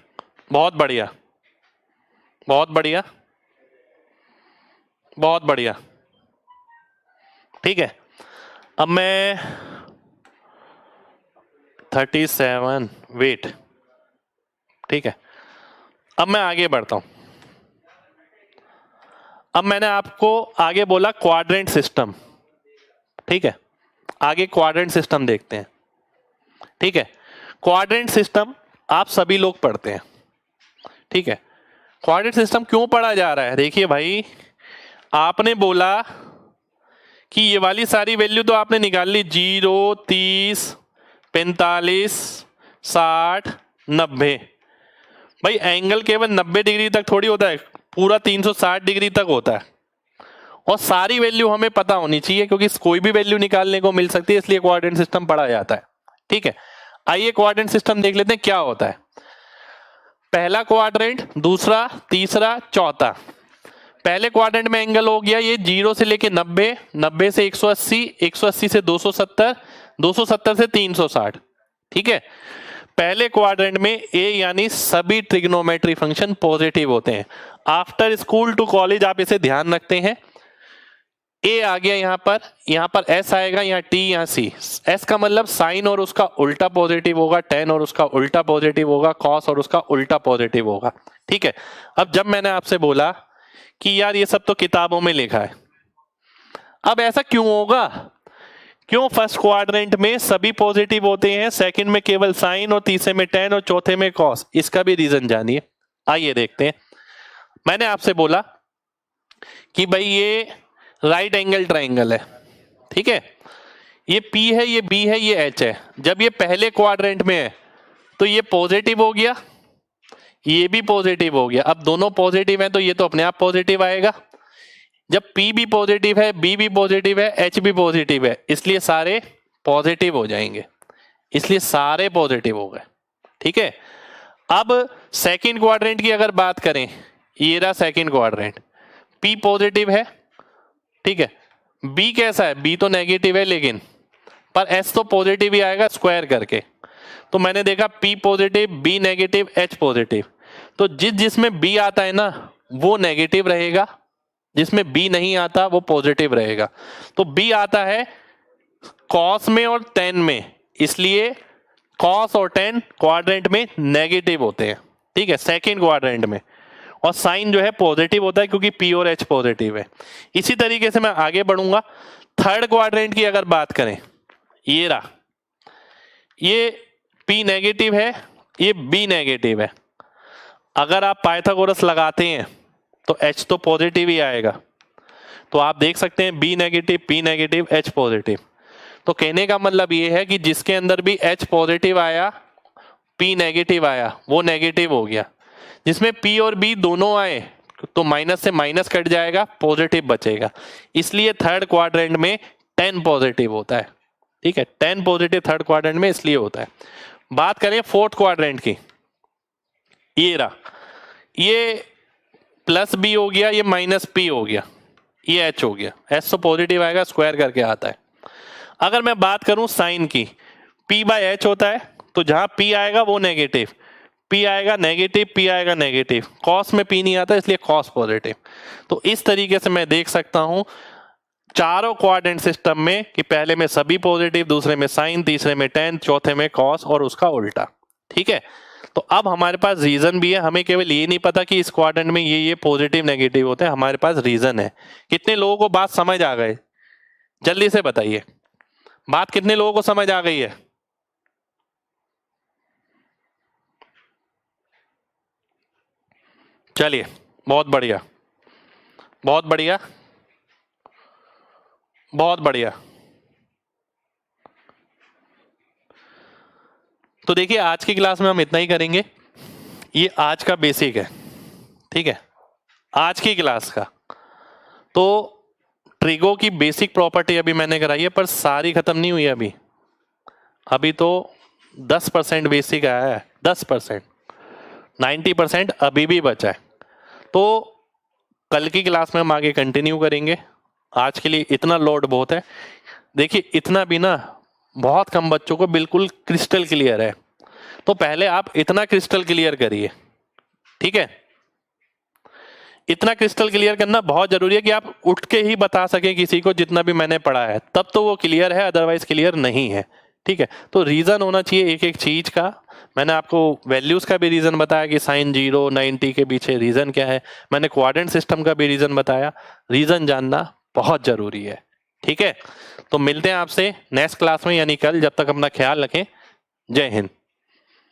बहुत बढ़िया, बहुत बढ़िया, बहुत बढ़िया। ठीक है, अब मैं 37 वेट। ठीक है, अब मैं आगे बढ़ता हूं। अब मैंने आपको आगे बोला क्वाड्रेंट सिस्टम। ठीक है, आगे क्वाड्रेंट सिस्टम देखते हैं। ठीक है, क्वाड्रेंट सिस्टम आप सभी लोग पढ़ते हैं। ठीक है, क्वाड्रेंट सिस्टम क्यों पढ़ा जा रहा है? देखिए भाई, आपने बोला कि ये वाली सारी वैल्यू तो आपने निकाल ली, 0, 30, 45, 60, 90। भाई एंगल केवल 90 डिग्री तक थोड़ी होता है, पूरा 360 डिग्री तक होता है और सारी वैल्यू हमें पता होनी चाहिए क्योंकि कोई भी वैल्यू निकालने को मिल सकती है, इसलिए क्वाड्रेंट सिस्टम पढ़ा जाता है। ठीक है, आइए क्वाड्रेंट सिस्टम देख लेते हैं क्या होता है। पहला क्वाड्रेंट, दूसरा, तीसरा, चौथा। पहले क्वाड्रेंट में एंगल हो गया ये 0 से लेके 90, 90 से 180, 180 से 270, 270 से 360। ठीक है, पहले क्वाड्रेंट में ए यानी सभी ट्रिग्नोमेट्री फंक्शन पॉजिटिव होते हैं। आफ्टर स्कूल टू कॉलेज आप इसे ध्यान रखते हैं। ए आ गया यहाँ पर एस आएगा, यहाँ टी, यहाँ सी। एस का मतलब साइन और उसका उल्टा पॉजिटिव होगा, टेन और उसका उल्टा पॉजिटिव होगा, कॉस और उसका उल्टा पॉजिटिव होगा। ठीक है, अब जब मैंने आपसे बोला कि यार ये सब तो किताबों में लिखा है, अब ऐसा क्यों होगा? क्यों फर्स्ट क्वाड्रेंट में सभी पॉजिटिव होते हैं, सेकंड में केवल साइन और तीसरे में टेन और चौथे में कॉस? इसका भी रीजन जानिए, आइए देखते हैं। मैंने आपसे बोला कि भाई ये राइट एंगल ट्राइंगल है। ठीक है, ये P है, ये B है, ये H है। जब ये पहले क्वाड्रेंट में है तो ये पॉजिटिव हो गया, ये भी पॉजिटिव हो गया। अब दोनों पॉजिटिव हैं तो ये तो अपने आप पॉजिटिव आएगा। जब P भी पॉजिटिव है, B भी पॉजिटिव है, H भी पॉजिटिव है, इसलिए सारे पॉजिटिव हो जाएंगे, इसलिए सारे पॉजिटिव हो गए। ठीक है, अब सेकंड क्वाड्रेंट की अगर बात करें, ये रहा सेकंड क्वाड्रेंट, P पॉजिटिव है। ठीक है, B कैसा है? B तो नेगेटिव है लेकिन, पर S तो पॉजिटिव ही आएगा स्क्वायर करके। तो मैंने देखा P positive, B negative, H positive. तो जिसमें B आता है ना वो नेगेटिव रहेगा, जिसमें B नहीं आता वो पॉजिटिव रहेगा। तो B आता है कॉस में और टेन में, इसलिए कॉस और टेन क्वाड्रेंट में नेगेटिव होते हैं। ठीक है, सेकंड क्वाड्रेंट में। और साइन जो है पॉजिटिव होता है क्योंकि P और H पॉजिटिव है। इसी तरीके से मैं आगे बढ़ूंगा। थर्ड क्वाड्रेंट की अगर बात करें, ये रहा, ये P नेगेटिव है, ये B नेगेटिव है। अगर आप पाइथागोरस लगाते हैं तो H तो पॉजिटिव ही आएगा। तो आप देख सकते हैं B negative, P negative, H positive. तो कहने का मतलब ये है कि जिसके अंदर भी H पॉजिटिव आया, P नेगेटिव आया, वो नेगेटिव हो गया। जिसमें P और B दोनों आए तो माइनस से माइनस कट जाएगा, पॉजिटिव बचेगा। इसलिए थर्ड क्वाड्रेंट में 10 पॉजिटिव होता है। ठीक है, 10 पॉजिटिव थर्ड क्वाड्रेंट में इसलिए होता है। बात करें फोर्थ क्वाड्रेंट की, ये रहा, ये प्लस B हो गया, ये माइनस P हो गया, ये H हो गया। H तो पॉजिटिव आएगा, स्क्वायर करके आता है। अगर मैं बात करूं साइन की, P बाय H होता है, तो जहां P आएगा वो नेगेटिव, P आएगा नेगेटिव, P आएगा नेगेटिव। कॉस में P नहीं आता इसलिए कॉस पॉजिटिव। तो इस तरीके से मैं देख सकता हूं चारों क्वाड्रेंट सिस्टम में कि पहले में सभी पॉजिटिव, दूसरे में साइन, तीसरे में टेन, चौथे में कॉस और उसका उल्टा। ठीक है, तो अब हमारे पास रीजन भी है। हमें केवल ये नहीं पता कि इस क्वाड्रेंट में ये पॉजिटिव नेगेटिव होते हैं, हमारे पास रीजन है। कितने लोगों को बात समझ आ गए? जल्दी से बताइए, बात कितने लोगों को समझ आ गई है? चलिए, बहुत बढ़िया, बहुत बढ़िया, बहुत बढ़िया। तो देखिए, आज की क्लास में हम इतना ही करेंगे। ये आज का बेसिक है, ठीक है, आज की क्लास का। तो ट्रिगो की बेसिक प्रॉपर्टी अभी मैंने कराई है, पर सारी खत्म नहीं हुई अभी। अभी तो 10% बेसिक आया है, 10%, 90% अभी भी बचा है। तो कल की क्लास में हम आगे कंटिन्यू करेंगे। आज के लिए इतना लोड बहुत है। देखिए, इतना भी ना बहुत कम बच्चों को बिल्कुल क्रिस्टल क्लियर है। तो पहले आप इतना क्रिस्टल क्लियर करिए, ठीक है। इतना क्रिस्टल क्लियर करना बहुत जरूरी है कि आप उठ के ही बता सकें किसी को जितना भी मैंने पढ़ा है, तब तो वो क्लियर है, अदरवाइज क्लियर नहीं है, ठीक है। तो रीजन होना चाहिए एक एक चीज का। मैंने आपको वैल्यूज का भी रीजन बताया कि साइन 0 90 के पीछे रीजन क्या है। मैंने क्वाड्रेंट सिस्टम का भी रीजन बताया। रीजन जानना बहुत जरूरी है, ठीक है। तो मिलते हैं आपसे नेक्स्ट क्लास में, यानी कल। जब तक अपना ख्याल रखें। जय हिंद।